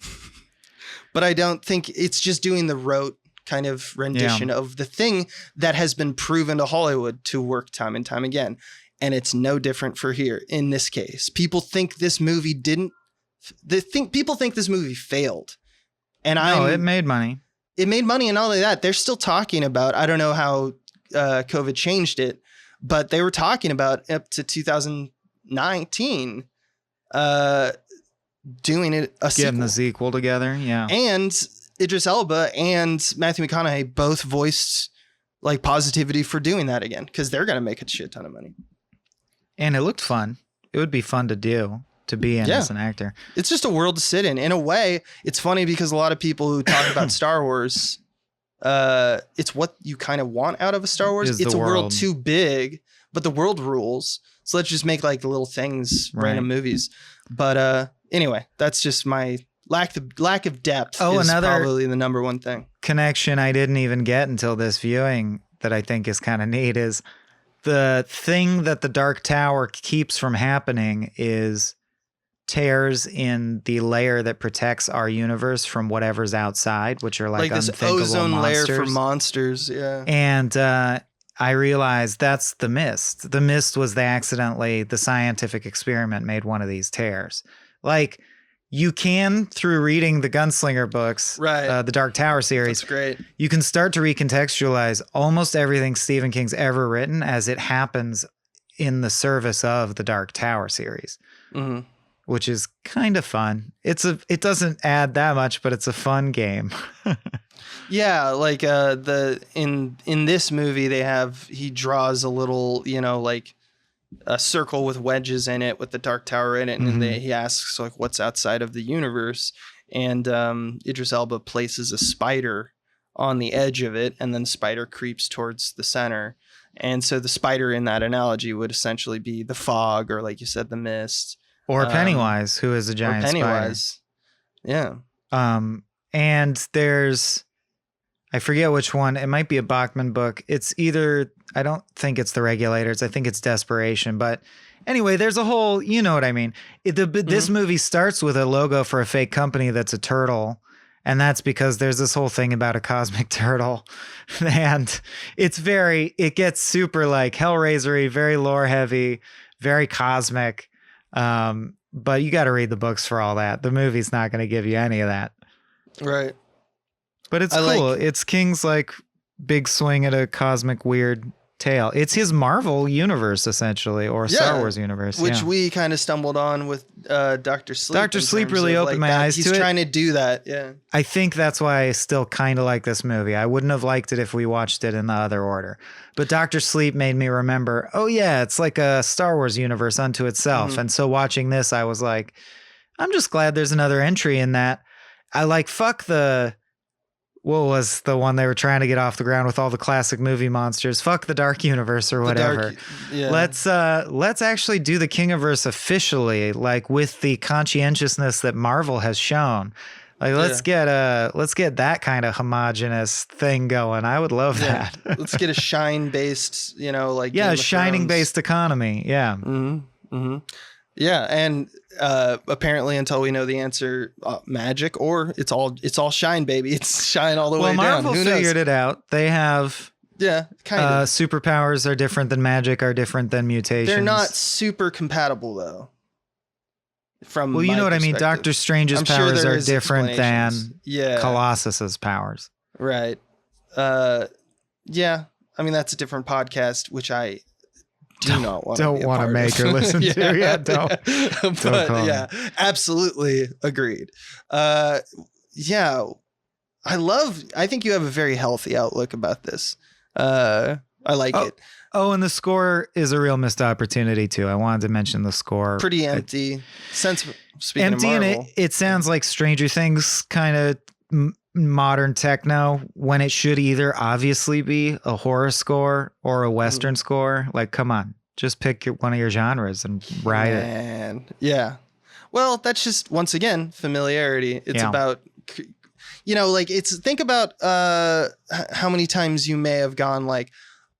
But I don't think it's just doing the rote kind of rendition of the thing that has been proven to Hollywood to work time and time again. And it's no different for here in this case. People think this movie people think this movie failed. And it made money. It made money, and not only that, they're still talking about, I don't know how COVID changed it, but they were talking about up to 2019 doing it Getting the sequel together, yeah. And Idris Elba and Matthew McConaughey both voiced like positivity for doing that again, because they're going to make a shit ton of money. And it looked fun. It would be fun to do, to be in as an actor. It's just a world to sit in. In a way, it's funny because a lot of people who talk about Star Wars, it's what you kind of want out of a Star Wars. It's a world too big, but the world rules. So let's just make like little things, random movies. But anyway, that's just my lack of depth is probably the number one thing. Connection I didn't even get until this viewing that I think is kind of neat is the thing that the Dark Tower keeps from happening is tears in the layer that protects our universe from whatever's outside, which are like this unthinkable ozone monsters. layer for monsters. Yeah. And I realized that's the mist. The mist was the scientific experiment made one of these tears. Like you can, through reading the Gunslinger books, right? The Dark Tower series. That's great. You can start to recontextualize almost everything Stephen King's ever written as it happens in the service of the Dark Tower series, which is kind of fun. It doesn't add that much, but it's a fun game. Yeah, like in this movie he draws a little, like a circle with wedges in it with the Dark Tower in it, and he asks like what's outside of the universe, and Idris Elba places a spider on the edge of it, and then the spider creeps towards the center, and so the spider in that analogy would essentially be the fog, or like you said, the mist, or Pennywise, who is a giant Pennywise. Spider. Yeah. And there's, I forget which one. It might be a Bachman book. It's either, I don't think it's The Regulators. I think it's Desperation. But anyway, there's a whole, you know what I mean? This movie starts with a logo for a fake company that's a turtle. And that's because there's this whole thing about a cosmic turtle. And it gets super like Hellraiser-y, very lore heavy, very cosmic. But you got to read the books for all that. The movie's not going to give you any of that. Right. But it's cool. It's King's like big swing at a cosmic weird tale. It's his Marvel universe essentially, or Star Wars universe, which we kind of stumbled on with Dr. Sleep. Dr. Sleep really opened my eyes to it. He's trying to do that. Yeah. I think that's why I still kind of like this movie. I wouldn't have liked it if we watched it in the other order. But Dr. Sleep made me remember, oh yeah, it's like a Star Wars universe unto itself. And so watching this, I was like, I'm just glad there's another entry in that. I like, what was the one they were trying to get off the ground with all the classic movie monsters? Fuck the Dark Universe or whatever. Let's actually do the Kingiverse officially, like with the conscientiousness that Marvel has shown. Like let's get that kind of homogenous thing going. I would love that. Let's get a shine based, like shining based economy. Yeah. Yeah, and apparently, until we know the answer, magic, or it's all shine, baby. It's shine all the way down. Well, Marvel figured it out. They have kind of superpowers are different than magic, are different than mutations. They're not super compatible though. From Well, you my know what I mean? perspective. Doctor Strange's I'm sure powers there are is different than explanations. Colossus's powers. Right. Yeah. I mean, that's a different podcast, which I do not want don't to wanna make or listen to. Yeah, don't But call yeah, absolutely agreed. Yeah. I think you have a very healthy outlook about this. I like it. Oh, and the score is a real missed opportunity too. I wanted to mention the score. Pretty empty. Speaking Empty, of and Marvel, it sounds like Stranger Things kind of modern techno when it should either obviously be a horror score or a Western score. Like, come on, just pick one of your genres and ride it. Man. Yeah. Well, that's just, once again, familiarity. It's about, like, think about how many times you may have gone like,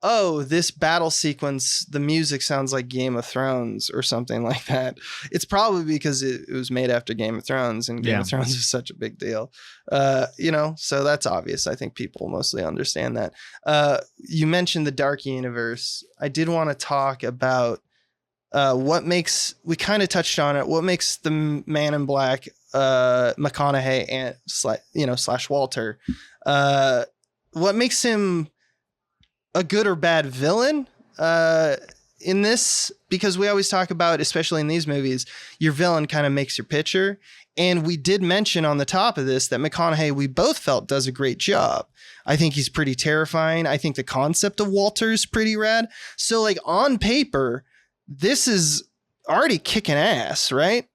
oh, this battle sequence, the music sounds like Game of Thrones or something like that. It's probably because it was made after Game of Thrones, and Game of Thrones is such a big deal. So that's obvious. I think people mostly understand that. You mentioned the Dark Universe. I did want to talk about we kind of touched on it. What makes the Man in Black, McConaughey and / Walter, what makes him a good or bad villain in this? Because we always talk about, especially in these movies, your villain kind of makes your picture. And we did mention on the top of this that McConaughey, we both felt, does a great job. I think he's pretty terrifying. I think the concept of Walter is pretty rad. So like on paper, this is already kicking ass, right?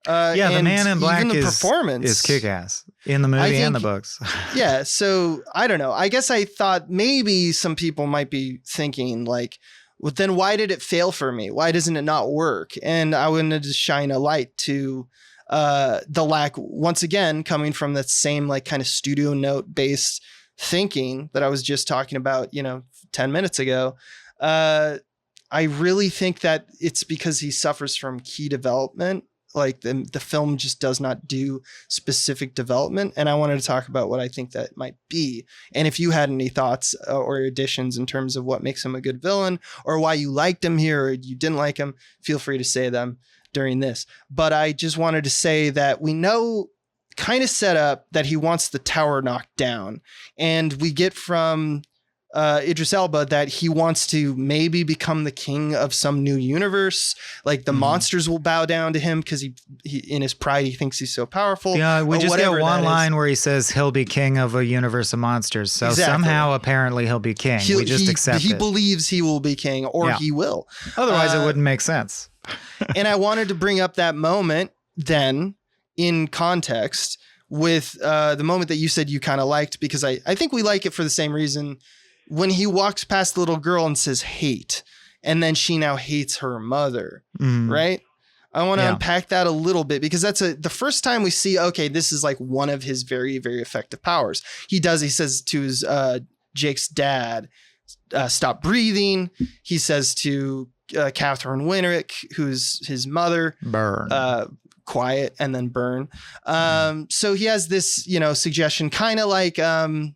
The Man in Black performance is kick-ass in the movie and the books. Yeah, so I don't know. I guess I thought maybe some people might be thinking like, well, then why did it fail for me? Why doesn't it not work? And I wanted to shine a light to the lack, once again, coming from that same like kind of studio note based thinking that I was just talking about, 10 minutes ago. I really think that it's because he suffers from key development. Like the film just does not do specific development. And I wanted to talk about what I think that might be. And if you had any thoughts or additions in terms of what makes him a good villain, or why you liked him here or you didn't like him, feel free to say them during this. But I just wanted to say that we know, kind of set up, that he wants the tower knocked down. And we get from Idris Elba that he wants to maybe become the king of some new universe. Like the monsters will bow down to him because he in his pride, he thinks he's so powerful. Yeah, we just get one line where he says he'll be king of a universe of monsters. So somehow, apparently, he'll be king. We just accept it. He believes he will be king, or he will. Otherwise, it wouldn't make sense. And I wanted to bring up that moment then in context with the moment that you said you kind of liked, because I think we like it for the same reason. When he walks past the little girl and says hate, and then she now hates her mother, right? I want to unpack that a little bit, because that's the first time we see, okay, this is like one of his very, very effective powers. He says to his Jake's dad, stop breathing. He says to Catherine Winnick, who's his mother, burn. Quiet, and then burn. So he has this, suggestion, kind of like in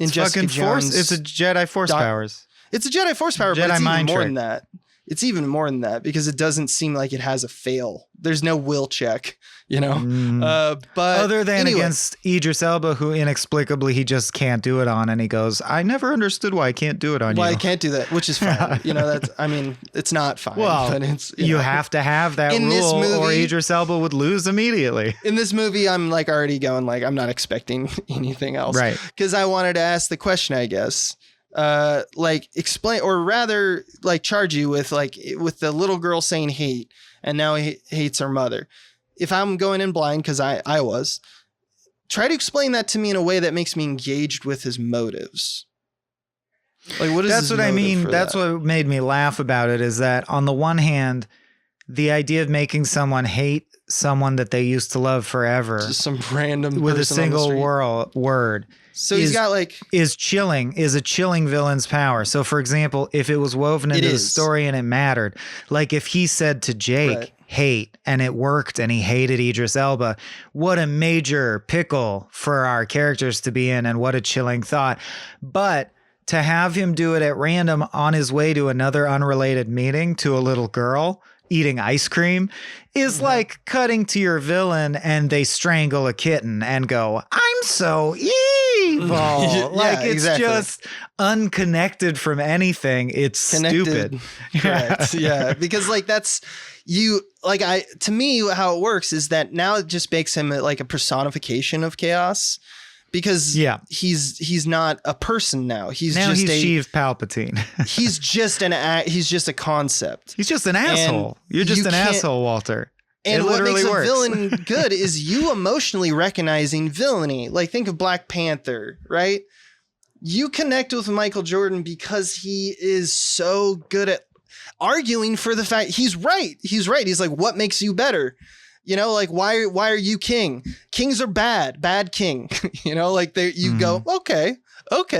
Jessica Jones. It's a Jedi Force powers. It's a Jedi Force power, Jedi but it's even more trick. than that. It's even more than that, because it doesn't seem like it has a fail. There's no will check, but other than anyway. against Idris Elba, who inexplicably he just can't do it on, and he goes, I never understood why I can't do it on you. Why I can't do that, which is fine. It's not fine. Well, but it's, you have to have that in this rule, movie, or Idris Elba would lose immediately. In this movie, I'm like already going like, I'm not expecting anything else. Right. Because I wanted to ask the question, I guess. Explain, or rather like charge you with the little girl saying hate, and now he hates her mother. If I'm going in blind, because I was, try to explain that to me in a way that makes me engaged with his motives. Like, what is That's what I mean. That's what made me laugh about it, is that on the one hand, the idea of making someone hate someone that they used to love forever, just some random with a person on the single street. word. So he's got is a chilling villain's power. So for example, if it was woven into the story and it mattered, like if he said to Jake, hate, and it worked and he hated Idris Elba, what a major pickle for our characters to be in, and what a chilling thought. But to have him do it at random on his way to another unrelated meeting to a little girl eating ice cream is like cutting to your villain and they strangle a kitten and go, I'm so evil. Like it's just unconnected from anything. It's stupid. Correct. Yeah. Because like that's to me, how it works is that now it just makes him like a personification of chaos. Because he's not a person now. He's Sheev Palpatine. he's just a concept. He's just an asshole. You're just an asshole, Walter. And what makes works. a villain good is you emotionally recognizing villainy. Like think of Black Panther, right? You connect with Michael Jordan because he is so good at arguing for the fact he's right. He's right. He's like, what makes you better? You know, like, why are you king? Kings are bad king. You know, like you go, okay,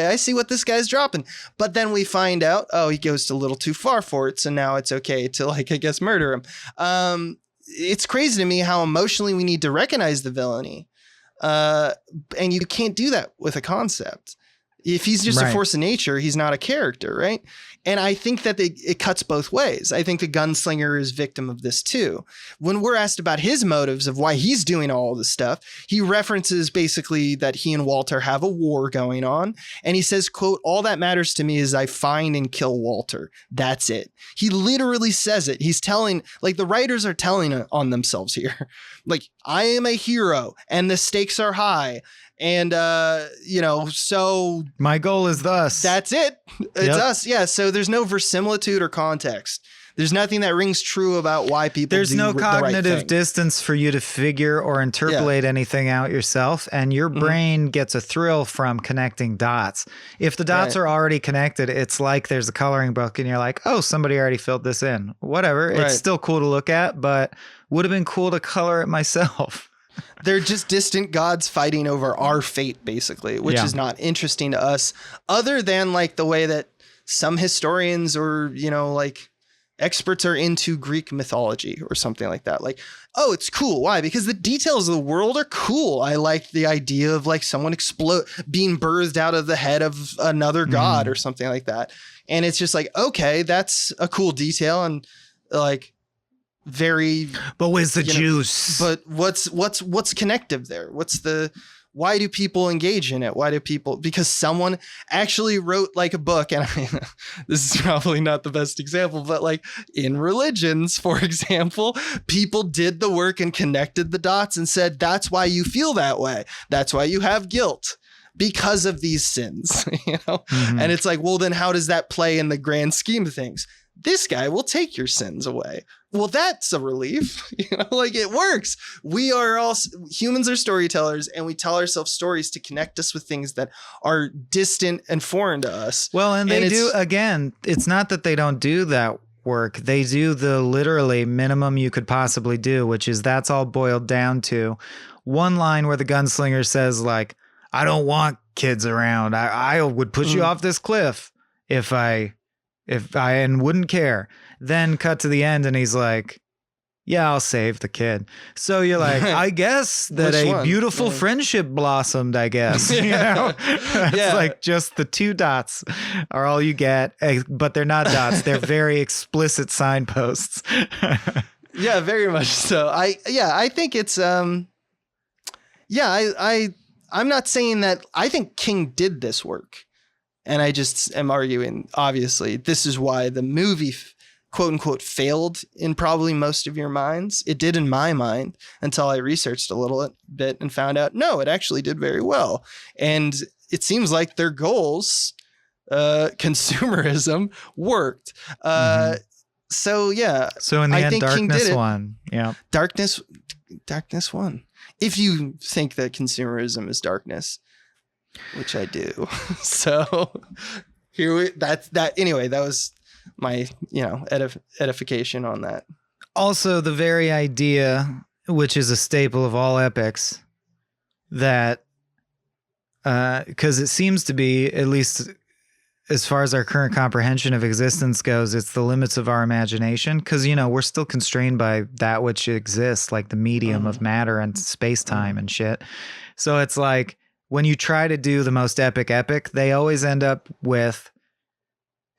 I see what this guy's dropping. But then we find out, he goes a little too far for it. So now it's okay to like, I guess, murder him. It's crazy to me how emotionally we need to recognize the villainy. And you can't do that with a concept. If he's just a force of nature, he's not a character, right? And I think that it cuts both ways. I think the gunslinger is victim of this too. When we're asked about his motives of why he's doing all this stuff, he references basically that he and Walter have a war going on. And he says, quote, all that matters to me is I find and kill Walter. That's it. He literally says it. He's telling, like the writers are telling on themselves here. Like, I am a hero and the stakes are high. And, so my goal is thus. That's it. It's us. Yeah. So there's no verisimilitude or context. There's nothing that rings true about why people There's do no the cognitive right thing. distance for you to figure or interpolate anything out yourself. And your brain gets a thrill from connecting dots. If the dots are already connected, it's like there's a coloring book and you're like, oh, somebody already filled this in. Whatever. It's still cool to look at, but would have been cool to color it myself. They're just distant gods fighting over our fate, basically, which is not interesting to us, other than like the way that some historians or, like experts are into Greek mythology or something like that. Like, oh, it's cool. Why? Because the details of the world are cool. I like the idea of like someone being birthed out of the head of another god or something like that. And it's just like, okay, that's a cool detail. And like, but where's the juice? But what's connective there? Why do people engage in it? Because someone actually wrote like a book, and this is probably not the best example, but like in religions, for example, people did the work and connected the dots and said, that's why you feel that way. That's why you have guilt. Because of these sins, And it's like, well, then how does that play in the grand scheme of things? This guy will take your sins away. Well, that's a relief. Like it works. Humans are storytellers, and we tell ourselves stories to connect us with things that are distant and foreign to us. Well, and they do, again, it's not that they don't do that work. They do the literally minimum you could possibly do, which is that's all boiled down to one line where the gunslinger says like, I don't want kids around. I would put you off this cliff if I and wouldn't care. Then cut to the end and he's like, yeah, I'll save the kid. So you're like, I guess that a beautiful friendship blossomed, I guess. It's like just the two dots are all you get, but they're not dots. They're very explicit signposts. Yeah, very much so. I think it's, I'm not saying that I think King did this work. And I just am arguing, obviously, this is why the movie, quote unquote, failed in probably most of your minds. It did in my mind until I researched a little bit and found out, no, it actually did very well. And it seems like their goals, consumerism, worked. So, yeah. So in the end, Darkness won. Yeah. Darkness won. If you think that consumerism is darkness, which I do. So anyway, that was my, edification on that. Also, the very idea, which is a staple of all epics, that, because it seems to be, at least as far as our current comprehension of existence goes, it's the limits of our imagination. Because, we're still constrained by that which exists, like the medium of matter and space-time and shit. So it's like, when you try to do the most epic, they always end up with,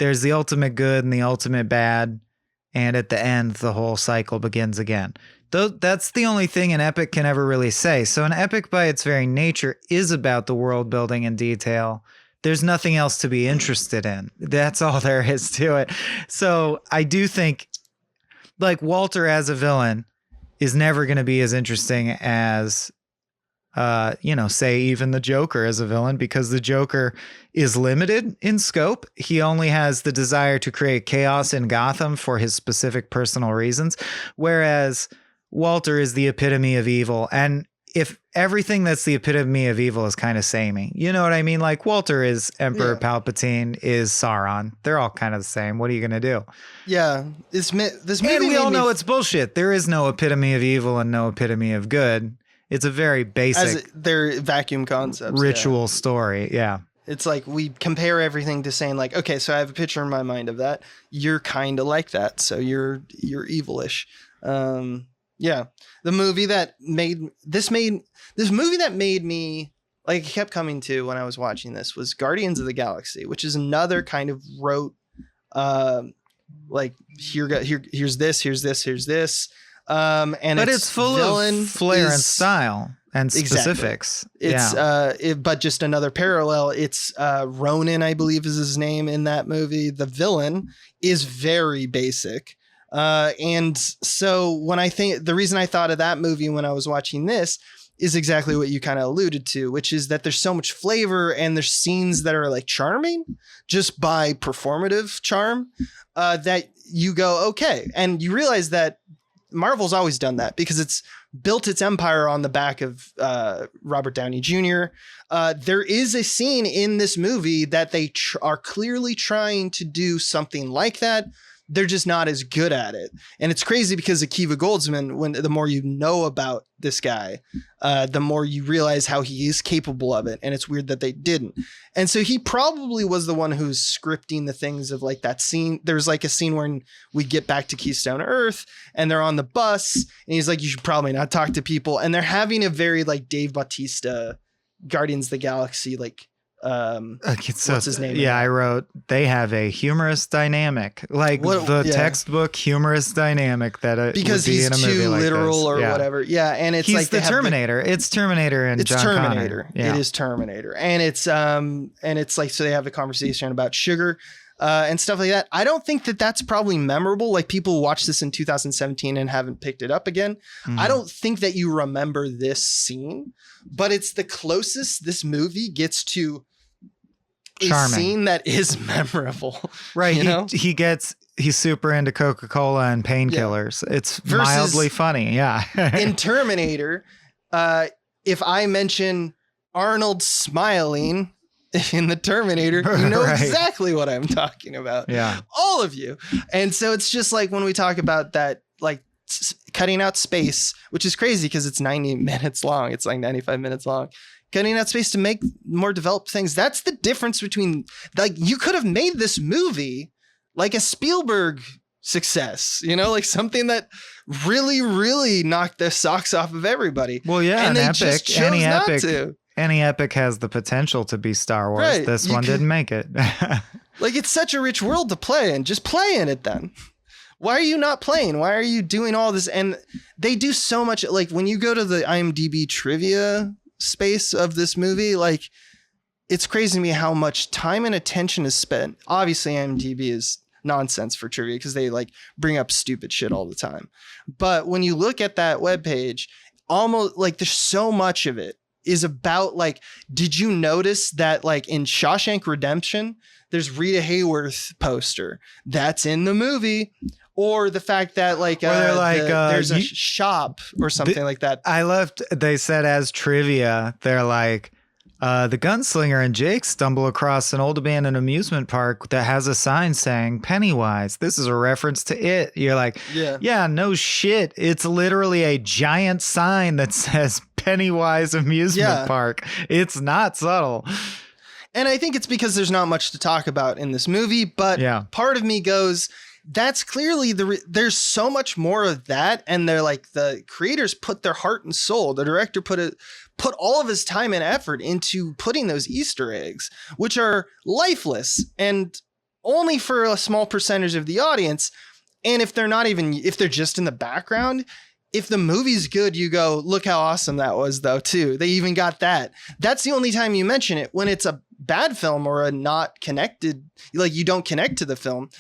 there's the ultimate good and the ultimate bad. and at the end, the whole cycle begins again. That's the only thing an epic can ever really say. So an epic by its very nature is about the world building and detail. There's nothing else to be interested in. That's all there is to it. So I do think like Walter as a villain is never going to be as interesting as, say even the Joker as a villain, because the Joker is limited in scope. He only has the desire to create chaos in Gotham for his specific personal reasons, whereas Walter is the epitome of evil. And if everything that's the epitome of evil is kind of samey, you know what I mean? Like Walter is Emperor Palpatine, is Sauron. They're all kind of the same. What are you going to do? Yeah. This movie, and we all know it's bullshit. There is no epitome of evil and no epitome of good. It's a very basic they're vacuum concepts. Ritual story. Yeah. It's like we compare everything to saying like, okay, so I have a picture in my mind of that. You're kind of like that. So you're evilish. Yeah. The movie that made me like, I kept coming to when I was watching this was Guardians of the Galaxy, which is another kind of rote, like here's this. But it's full of flair and style and specifics. It's but just another parallel. It's Ronan, I believe is his name in that movie. The villain is very basic. And so when the reason I thought of that movie when I was watching this is exactly what you kind of alluded to, which is that there's so much flavor and there's scenes that are like charming just by performative charm, that you go, okay. And you realize that Marvel's always done that because it's built its empire on the back of Robert Downey Jr. There is a scene in this movie that they are clearly trying to do something like that. They're just not as good at it. And it's crazy because Akiva Goldsman, the more you know about this guy, the more you realize how he is capable of it. And it's weird that they didn't. And so he probably was the one who's scripting the things of like that scene. There's like a scene when we get back to Keystone Earth and they're on the bus and he's like, you should probably not talk to people. And they're having a very like Dave Bautista Guardians of the Galaxy, like, what's his name? Yeah, I wrote they have a humorous dynamic, like textbook humorous dynamic that because would be he's in a movie too like literal this. or whatever. Yeah, and it's he's like the Terminator. It's Terminator and it's John Terminator. Connor. Yeah. It is Terminator, and it's like so they have a conversation about sugar. And stuff like that. I don't think that that's probably memorable. Like people watched this in 2017 and haven't picked it up again. I don't think that you remember this scene, but it's the closest this movie gets to a scene that is memorable. Right. You know? He's super into Coca-Cola and painkillers. Yeah. It's mildly funny. Yeah. In Terminator, if I mention Arnold smiling in the Terminator, you know exactly what I'm talking about. Yeah. All of you. And so it's just like when we talk about that, like cutting out space, which is crazy because it's 90 minutes long. It's like 95 minutes long. Cutting out space to make more developed things. That's the difference between, like, you could have made this movie like a Spielberg success, you know, like something that really, really knocked the socks off of everybody. Well, yeah, and an epic, any epic has the potential to be Star Wars. Right. This one didn't make it. Like, it's such a rich world to play in. Just play in it then. Why are you not playing? Why are you doing all this? And they do so much. Like when you go to the IMDb trivia space of this movie, like it's crazy to me how much time and attention is spent. Obviously IMDb is nonsense for trivia because they like bring up stupid shit all the time. But when you look at that webpage, almost like there's so much of it is about like, did you notice that like in Shawshank Redemption, there's Rita Hayworth poster that's in the movie? Or the fact that like, there's a shop or something like that. They said as trivia, they're like, the gunslinger and Jake stumble across an old abandoned amusement park that has a sign saying Pennywise. This is a reference to it. You're like, yeah, no shit. It's literally a giant sign that says Pennywise Amusement Park. It's not subtle. And I think it's because there's not much to talk about in this movie, but part of me goes, that's clearly there's so much more of that. And they're like, the creators put their heart and soul. The director put all of his time and effort into putting those Easter eggs, which are lifeless and only for a small percentage of the audience And if they're just in the background, if the movie's good, you go, look how awesome that was, though, too. They even got that. That's the only time you mention it. When it's a bad film or a not connected, like you don't connect to the film,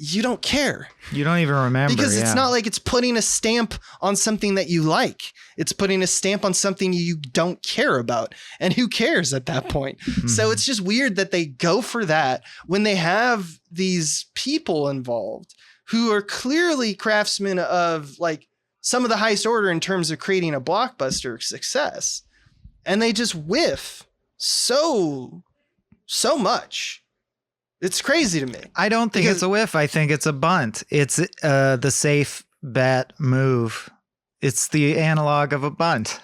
you don't care. You don't even remember. Because it's not like it's putting a stamp on something that you like. It's putting a stamp on something you don't care about. And who cares at that point? So it's just weird that they go for that when they have these people involved who are clearly craftsmen of like some of the highest order in terms of creating a blockbuster success. And they just whiff so much. It's crazy to me. I don't think it's a whiff. I think it's a bunt. It's the safe bet move. It's the analog of a bunt.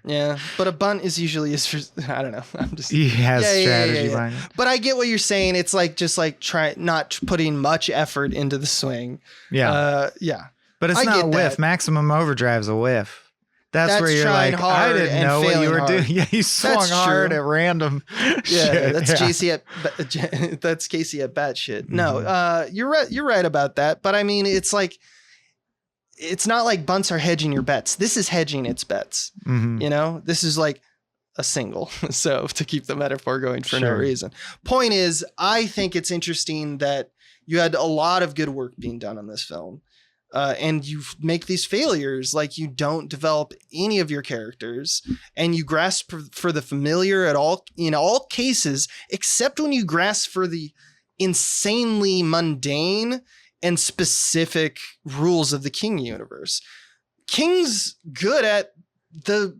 Yeah, but a bunt is usually I don't know. I'm just He has strategy behind it. But I get what you're saying. It's like just like not putting much effort into the swing. Yeah. Yeah. But it's I not a get whiff. that. Maximum Overdrive's a whiff. That's where you're trying like, hard I didn't and know what you failing were hard. doing. Yeah, you swung That's hard true. at random. Yeah, shit. that's that's Casey at bat shit. No, you're right. You're right about that. But I mean, it's like, it's not like bunts are hedging your bets. This is hedging its bets. You know, this is like a single. So to keep the metaphor going for no Sure. reason. Point is, I think it's interesting that you had a lot of good work being done on this film. And you make these failures, like you don't develop any of your characters, and you grasp for the familiar in all cases, except when you grasp for the insanely mundane and specific rules of the King universe. King's good at the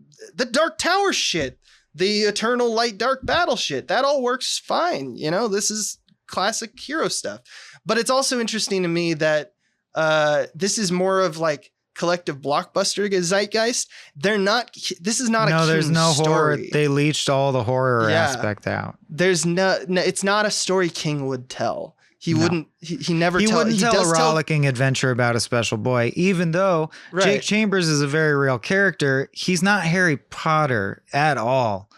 Dark Tower shit, the eternal light dark battle shit. That all works fine. You know, this is classic hero stuff. But it's also interesting to me that this is more of like collective blockbuster zeitgeist. This is not a there's King no story. horror. They leached all the horror Yeah. aspect out. There's no, it's not a story King would tell. He wouldn't, he never He tell. wouldn't tell does a rollicking adventure about a special boy, even though Right. Jake Chambers is a very real character. He's not Harry Potter at all.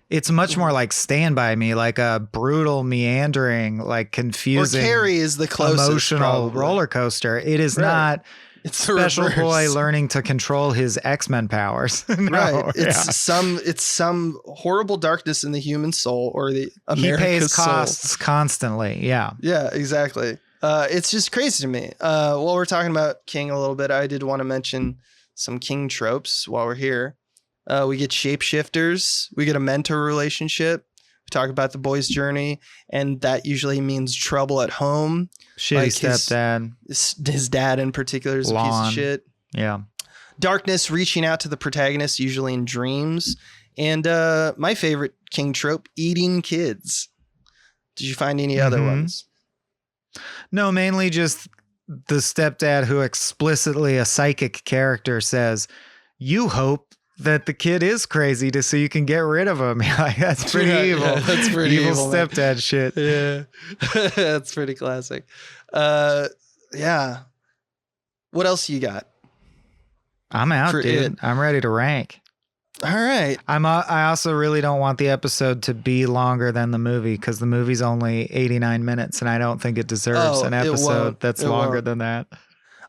It's much more like Stand By Me, like a brutal, meandering, like Or confusing, Carrie is the closest emotional probably. roller coaster. It is Right. not It's the special reverse. boy learning to control his X-Men powers. No, Right. yeah. It's some horrible darkness in the human soul or the He America's pays soul. costs constantly. Yeah. Yeah, exactly. It's just crazy to me. While we're talking about King a little bit, I did want to mention some King tropes while we're here. We get shapeshifters. We get a mentor relationship. We talk about the boy's journey, and that usually means trouble at home. Shitty Like stepdad. His dad in particular is a piece Lon. of shit. Yeah. Darkness reaching out to the protagonist, usually in dreams. And my favorite King trope, eating kids. Did you find any other ones? No, mainly just the stepdad who explicitly a psychic character says, you hope that the kid is crazy so you can get rid of him. Like, that's pretty Yeah, evil. yeah, that's pretty evil, man. stepdad shit. Yeah. That's pretty classic. Yeah. What else you got? I'm out, For dude. it. I'm ready to rank. All right. I also really don't want the episode to be longer than the movie because the movie's only 89 minutes and I don't think it deserves an it episode won't. that's It longer won't. than that.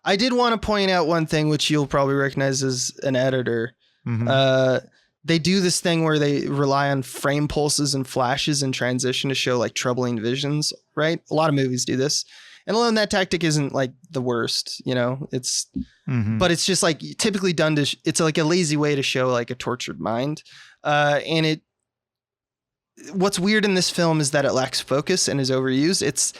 I did want to point out one thing which you'll probably recognize as an editor. Mhm. They do this thing where they rely on frame pulses and flashes in transition to show like troubling visions, right? A lot of movies do this. And alone that tactic isn't like the worst, you know, it's, Mhm. but it's just like typically done to, it's like a lazy way to show like a tortured mind. And what's weird in this film is that it lacks focus and is overused. It's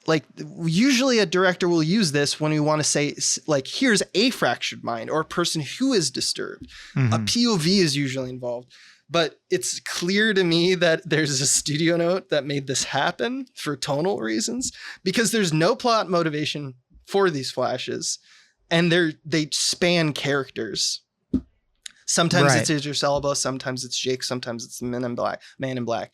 like, usually a director will use this when we want to say like, here's a fractured mind or a person who is disturbed. A Mhm. POV is usually involved. But it's clear to me that there's a studio note that made this happen for tonal reasons, because there's no plot motivation for these flashes, and they span characters. Sometimes Right. it's Idris Elba, sometimes it's Jake, sometimes it's the Man in Black.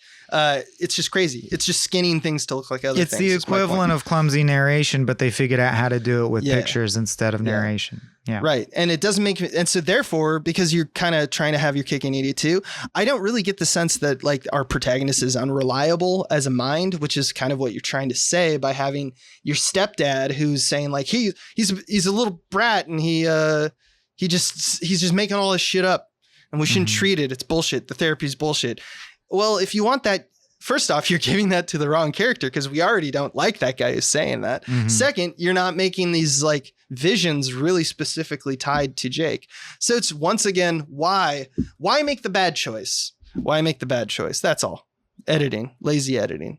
It's just crazy. It's just skinning things to look like other It's things. the is my point. equivalent of clumsy narration, but they figured out how to do it with Yeah. pictures instead of Yeah. narration. Yeah. Right. And it doesn't make, and so therefore, because you're kind of trying to have your cake and eat it too, I don't really get the sense that like our protagonist is unreliable as a mind, which is kind of what you're trying to say by having your stepdad who's saying like, he's a little brat and he's just making all this shit up and we shouldn't treat it. It's bullshit. The therapy's bullshit. Well, if you want that, first off, you're giving that to the wrong character because we already don't like that guy who's saying that. Second, you're not making these like visions really specifically tied to Jake. So it's once again, why make the bad choice? Why make the bad choice? That's all. Editing, lazy editing.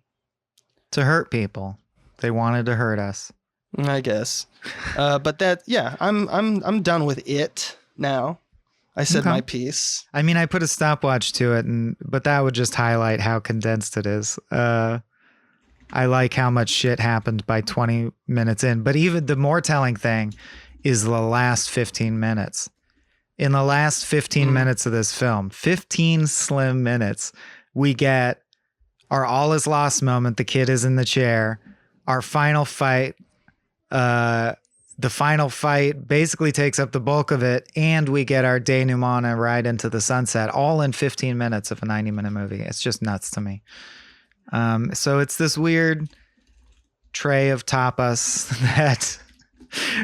To hurt people. They wanted to hurt us. I guess. But that, yeah, I'm done with it now. I said my piece. I mean, I put a stopwatch to it, but that would just highlight how condensed it is. I like how much shit happened by 20 minutes in. But even the more telling thing is the last 15 minutes. In the last 15 minutes of this film, 15 slim minutes, we get our all is lost moment. The kid is in the chair. Our final fight. The final fight basically takes up the bulk of it, and we get our denouement and ride into the sunset, all in 15 minutes of a 90-minute movie. It's just nuts to me. So it's this weird tray of tapas that,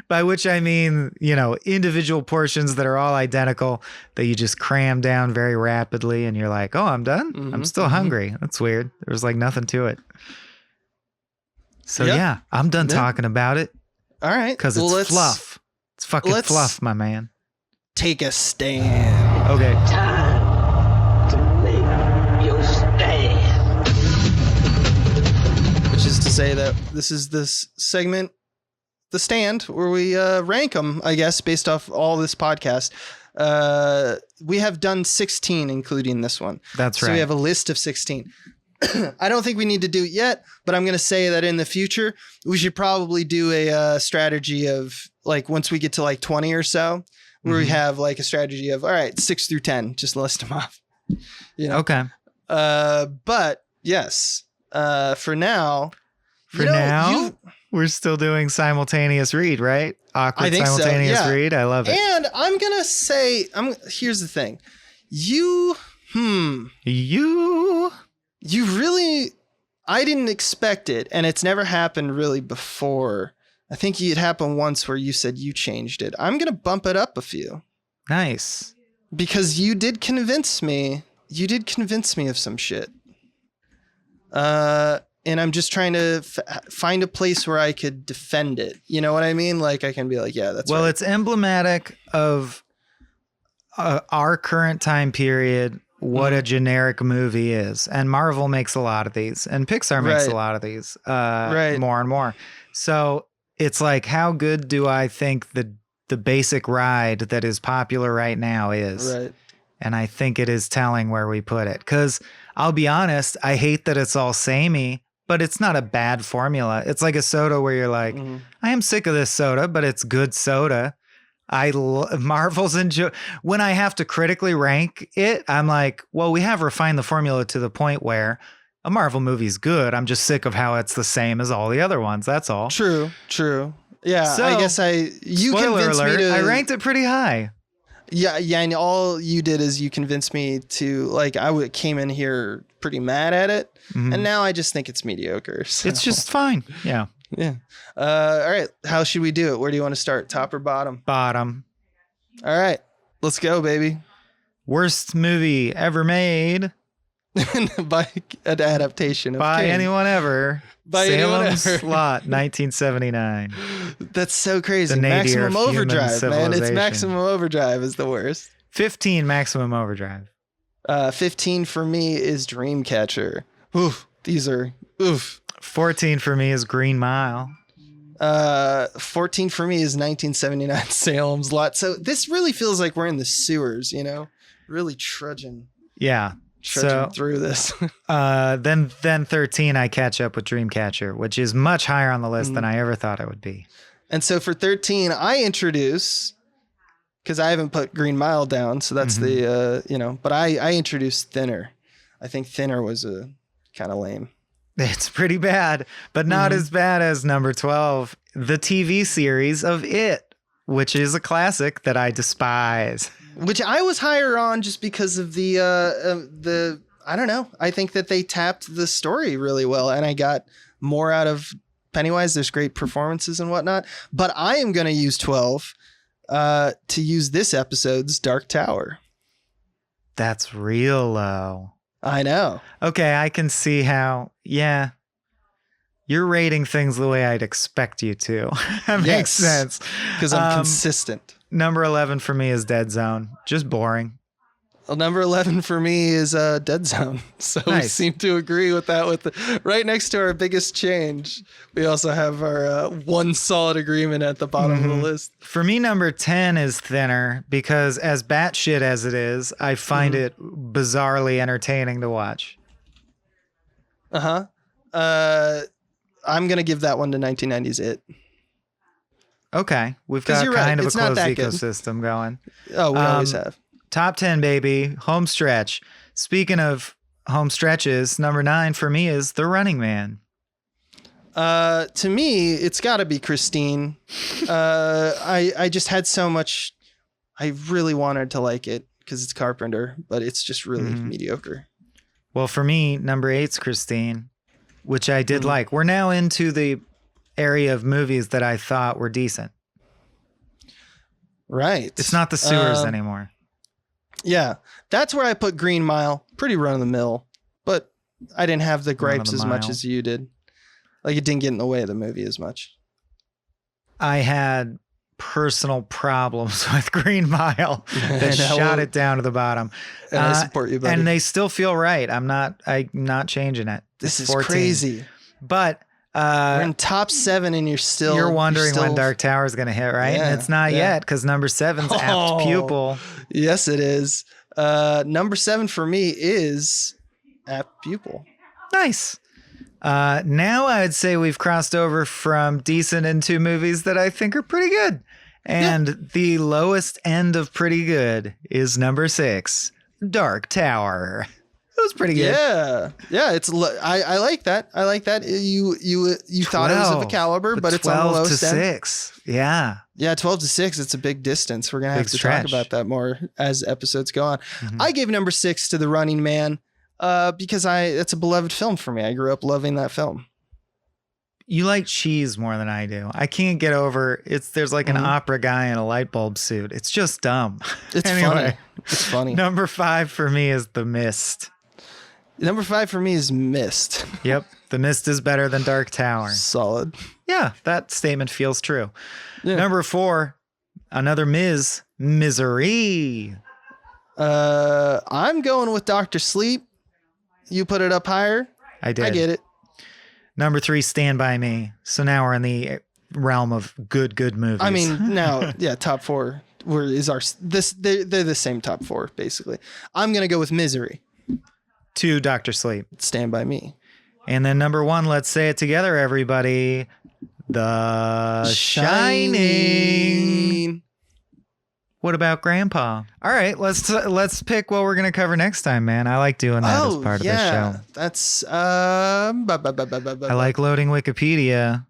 by which I mean, individual portions that are all identical that you just cram down very rapidly, and you're like, oh, I'm done? I'm still hungry. That's weird. There's like nothing to it. So yeah, I'm done talking about it. All right. Because it's fluff. It's fucking fluff, my man. Take a stand. Okay. Time to make your stand. Which is to say that this is this segment, The Stand, where we rank them, I guess, based off all this podcast. We have done 16, including this one. That's right. So we have a list of 16. I don't think we need to do it yet, but I'm going to say that in the future, we should probably do a strategy of like once we get to like 20 or so, where we have like a strategy of, all right, 6 through 10, just list them off. Okay. But yes, for now, we're still doing simultaneous read, right? Awkward simultaneous read. I love it. And I'm going to say, here's the thing. You really, I didn't expect it, and it's never happened really before. I think it happened once where you said you changed it. I'm going to bump it up a few. Nice. Because you did convince me. You did convince me of some shit. And I'm just trying to find a place where I could defend it. You know what I mean? Like I can be like, yeah, that's right. Well, it's emblematic of our current time period, what a generic movie is. And Marvel makes a lot of these, and Pixar makes a lot of these, more and more. So it's like, how good do I think the basic ride that is popular right now is? Right. And I think it is telling where we put it. Because I'll be honest, I hate that it's all samey, but it's not a bad formula. It's like a soda where you're like, I am sick of this soda, but it's good soda. Marvel's enjoy. When I have to critically rank it, I'm like, well, we have refined the formula to the point where a Marvel movie's good. I'm just sick of how it's the same as all the other ones. That's all. True. Yeah, so, I guess you convinced me to. I ranked it pretty high. Yeah, and all you did is you convinced me to, like, came in here pretty mad at it, and now I just think it's mediocre. So. It's just fine. Yeah. Yeah. All right. How should we do it? Where do you want to start? Top or bottom? Bottom. All right. Let's go, baby. Worst movie ever made. By an adaptation of by King. Anyone ever. By Salem's anyone ever. Lot, 1979. That's so crazy. The nadir Maximum of human Overdrive, man. It's civilization. Maximum Overdrive is the worst. 15, Maximum Overdrive. 15 for me is Dreamcatcher. Oof. These are oof. 14 for me is Green Mile. 14 for me is 1979 Salem's Lot. So this really feels like we're in the sewers, really trudging. Yeah. Through this. Then 13, I catch up with Dreamcatcher, which is much higher on the list than I ever thought it would be. And so for 13, I introduce, because I haven't put Green Mile down, so that's but I introduced Thinner. I think Thinner was a kind of lame. It's pretty bad, but not as bad as number 12, the TV series of It. which is a classic that I despise. Which I was higher on just because of the I don't know. I think that they tapped the story really well, and I got more out of Pennywise. There's great performances and whatnot, but I am going to use 12 to use this episode's Dark Tower. That's real low. I know. Okay, I can see how, yeah. You're rating things the way I'd expect you to. That makes sense. Because I'm consistent. Number 11 for me is Dead Zone. Just boring. Well, number 11 for me is Dead Zone. So we seem to agree with that. Right next to our biggest change, we also have our one solid agreement at the bottom of the list. For me, number 10 is thinner because as batshit as it is, I find it bizarrely entertaining to watch. I'm going to give that one to 1990's It. Okay. We've got kind of a closed ecosystem going. Oh, we always have. Top 10, baby. Home stretch. Speaking of home stretches, number 9 for me is The Running Man. To me, it's got to be Christine. I just had so much. I really wanted to like it because it's Carpenter, but it's just really mediocre. Well, for me, number 8's Christine, which I did like. We're now into the area of movies that I thought were decent. Right. It's not the sewers anymore. Yeah. That's where I put Green Mile. Pretty run of the mill, but I didn't have the gripes as much as you did. Like, it didn't get in the way of the movie as much. I had personal problems with Green Mile that shot it down to the bottom. And I support you, buddy. And they still feel right. I'm not changing it. This is 14. crazy. But we're in top 7 and you're wondering when Dark Tower is going to hit, right? Yeah, and it's not yet because number 7's Apt Pupil. Yes, it is. Number 7 for me is Apt Pupil. Nice. Now I'd say we've crossed over from decent into movies that I think are pretty good. And the lowest end of pretty good is number 6, Dark Tower. It was pretty good. Yeah. It's I like that. I like that. You thought it was of a caliber, but it's on the low 12 to end. 6. Yeah. Yeah, 12 to 6. It's a big distance. We're gonna have to stretch. talk about that more as episodes go on. I gave number 6 to The Running Man because it's a beloved film for me. I grew up loving that film. You like cheese more than I do. I can't get over there's like an opera guy in a light bulb suit. It's just dumb. It's funny. It's funny. Number 5 for me is The Mist. Number 5 for me is Mist. Yep. The Mist is better than Dark Tower. Solid. Yeah, that statement feels true. Yeah. Number 4, another Misery. I'm going with Dr. Sleep. You put it up higher. I did. I get it. Number 3, Stand By Me. So now we're in the realm of good movies. I mean, now, top 4 they're the same top 4 basically. I'm gonna go with Misery. 2, Dr. Sleep. Stand By Me. And then number 1, let's say it together, everybody. The Shining. What about Grandpa? All right, let's pick what we're gonna cover next time, man. I like doing that as part of the show. That's I like loading Wikipedia.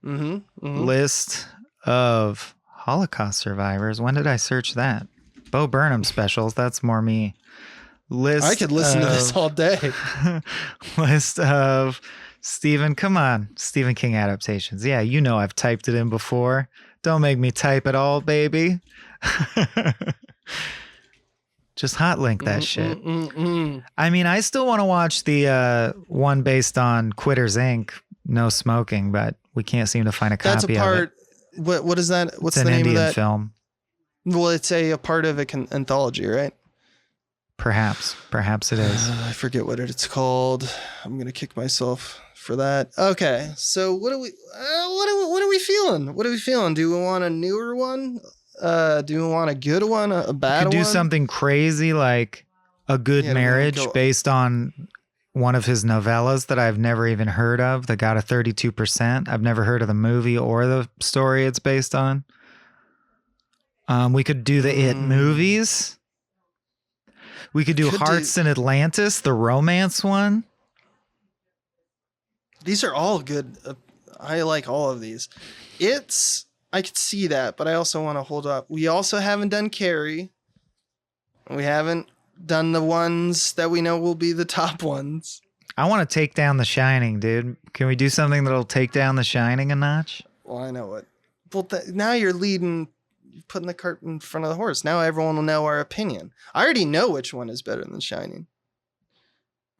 List of Holocaust survivors. When did I search that? Bo Burnham specials. That's more me. I could listen to this all day. List of Stephen King adaptations. Yeah, you know I've typed it in before. Don't make me type it all, baby. Just hot link that shit. I mean, I still want to watch the one based on Quitters Inc. No smoking, but we can't seem to find a copy That's a part. of it. What is that? What's It's the an name Indian of that film. Well, it's a part of an anthology, right? Perhaps it is. I forget what it's called. I'm gonna kick myself for that. Okay, so what are we feeling? What are we feeling? Do we want a newer one? Do we want a good one? A bad one? Could do something crazy like A Good Marriage based on one of his novellas that I've never even heard of that got a 32%. I've never heard of the movie or the story it's based on. We could do the It movies. We could do Hearts in Atlantis, the romance one. These are all good. I like all of these. It's I could see that, but I also want to hold up. We also haven't done Carrie. We haven't done the ones that we know will be the top ones. I want to take down The Shining, dude. Can we do something that'll take down The Shining a notch? Well, I know what. Well, now you're putting the cart in front of the horse. Now everyone will know our opinion. I already know which one is better than Shining.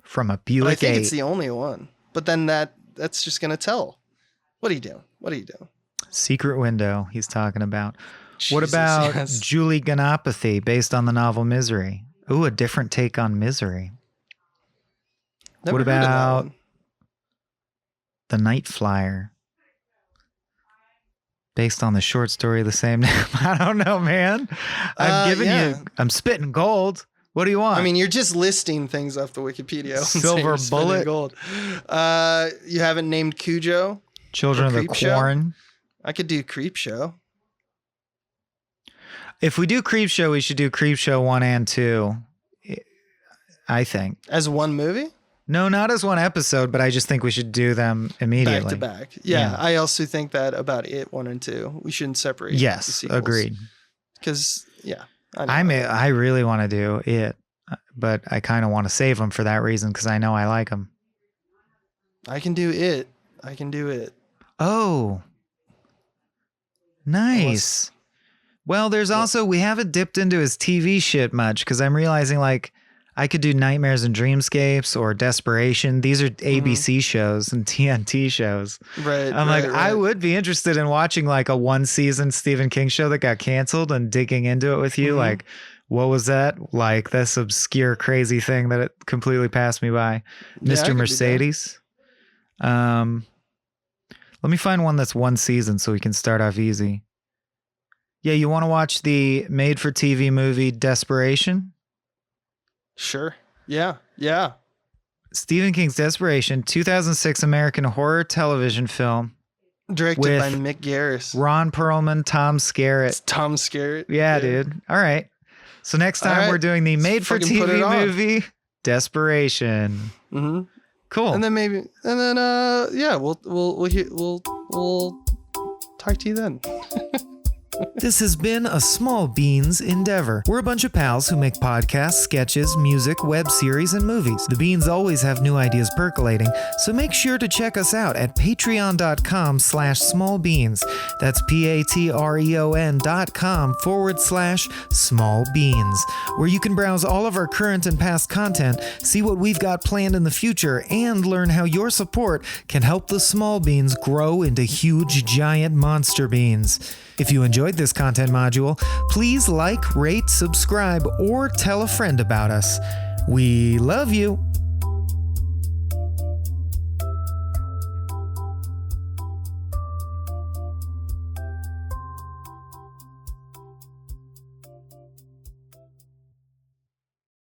From a But I Buick think 8. it's the only one. But then that's just going to tell. What are you doing? What are you doing? Secret Window, he's talking about. What Jesus, about yes. Julie Ganapathy, based on the novel Misery? Ooh, a different take on Misery. Never What heard of that about one. The Night Flyer, based on the short story of the same name? I don't know, man. I'm spitting gold. What do you want? I mean, you're just listing things off the Wikipedia. and saying Silver you're spinning Bullet. Gold. You haven't named Cujo? Children of the Creep Show? Corn. I could do Creep Show. If we do Creep Show, we should do Creep Show 1 and 2, I think. As one movie? No, not as one episode, but I just think we should do them immediately. Back to back. Yeah, I also think that about It 1 and 2. We shouldn't separate. Yes, agreed. Because, yeah. I know. I really want to do It, but I kind of want to save them for that reason because I know I like them. I can do It. I can do It. Oh, nice. Well, there's also, we haven't dipped into his TV shit much because I'm realizing like I could do Nightmares and Dreamscapes or Desperation. These are ABC shows and TNT shows. Right. I would be interested in watching like a 1-season Stephen King show that got canceled and digging into it with you. Like, what was that? Like this obscure, crazy thing that it completely passed me by. Yeah, I Mr. could do Mercedes. Let me find one that's 1 season so we can start off easy. Yeah, you want to watch the made-for-TV movie Desperation? Sure. Yeah. Yeah. Stephen King's Desperation, 2006 American horror television film. Directed With by Mick Garris. Ron Perlman, Tom Skerritt. It's Tom Skerritt. Yeah, dude. All right. So next time we're doing the fucking put it made-for-TV on. movie Desperation. Mm-hmm. Cool. And then we'll talk to you then. This has been a Small Beans endeavor. We're a bunch of pals who make podcasts, sketches, music, web series, and movies. The Beans always have new ideas percolating, so make sure to check us out at patreon.com/smallbeans. That's patreon.com/smallbeans, where you can browse all of our current and past content, see what we've got planned in the future, and learn how your support can help the small beans grow into huge, giant monster beans. If you enjoyed this content module, please like, rate, subscribe, or tell a friend about us. We love you.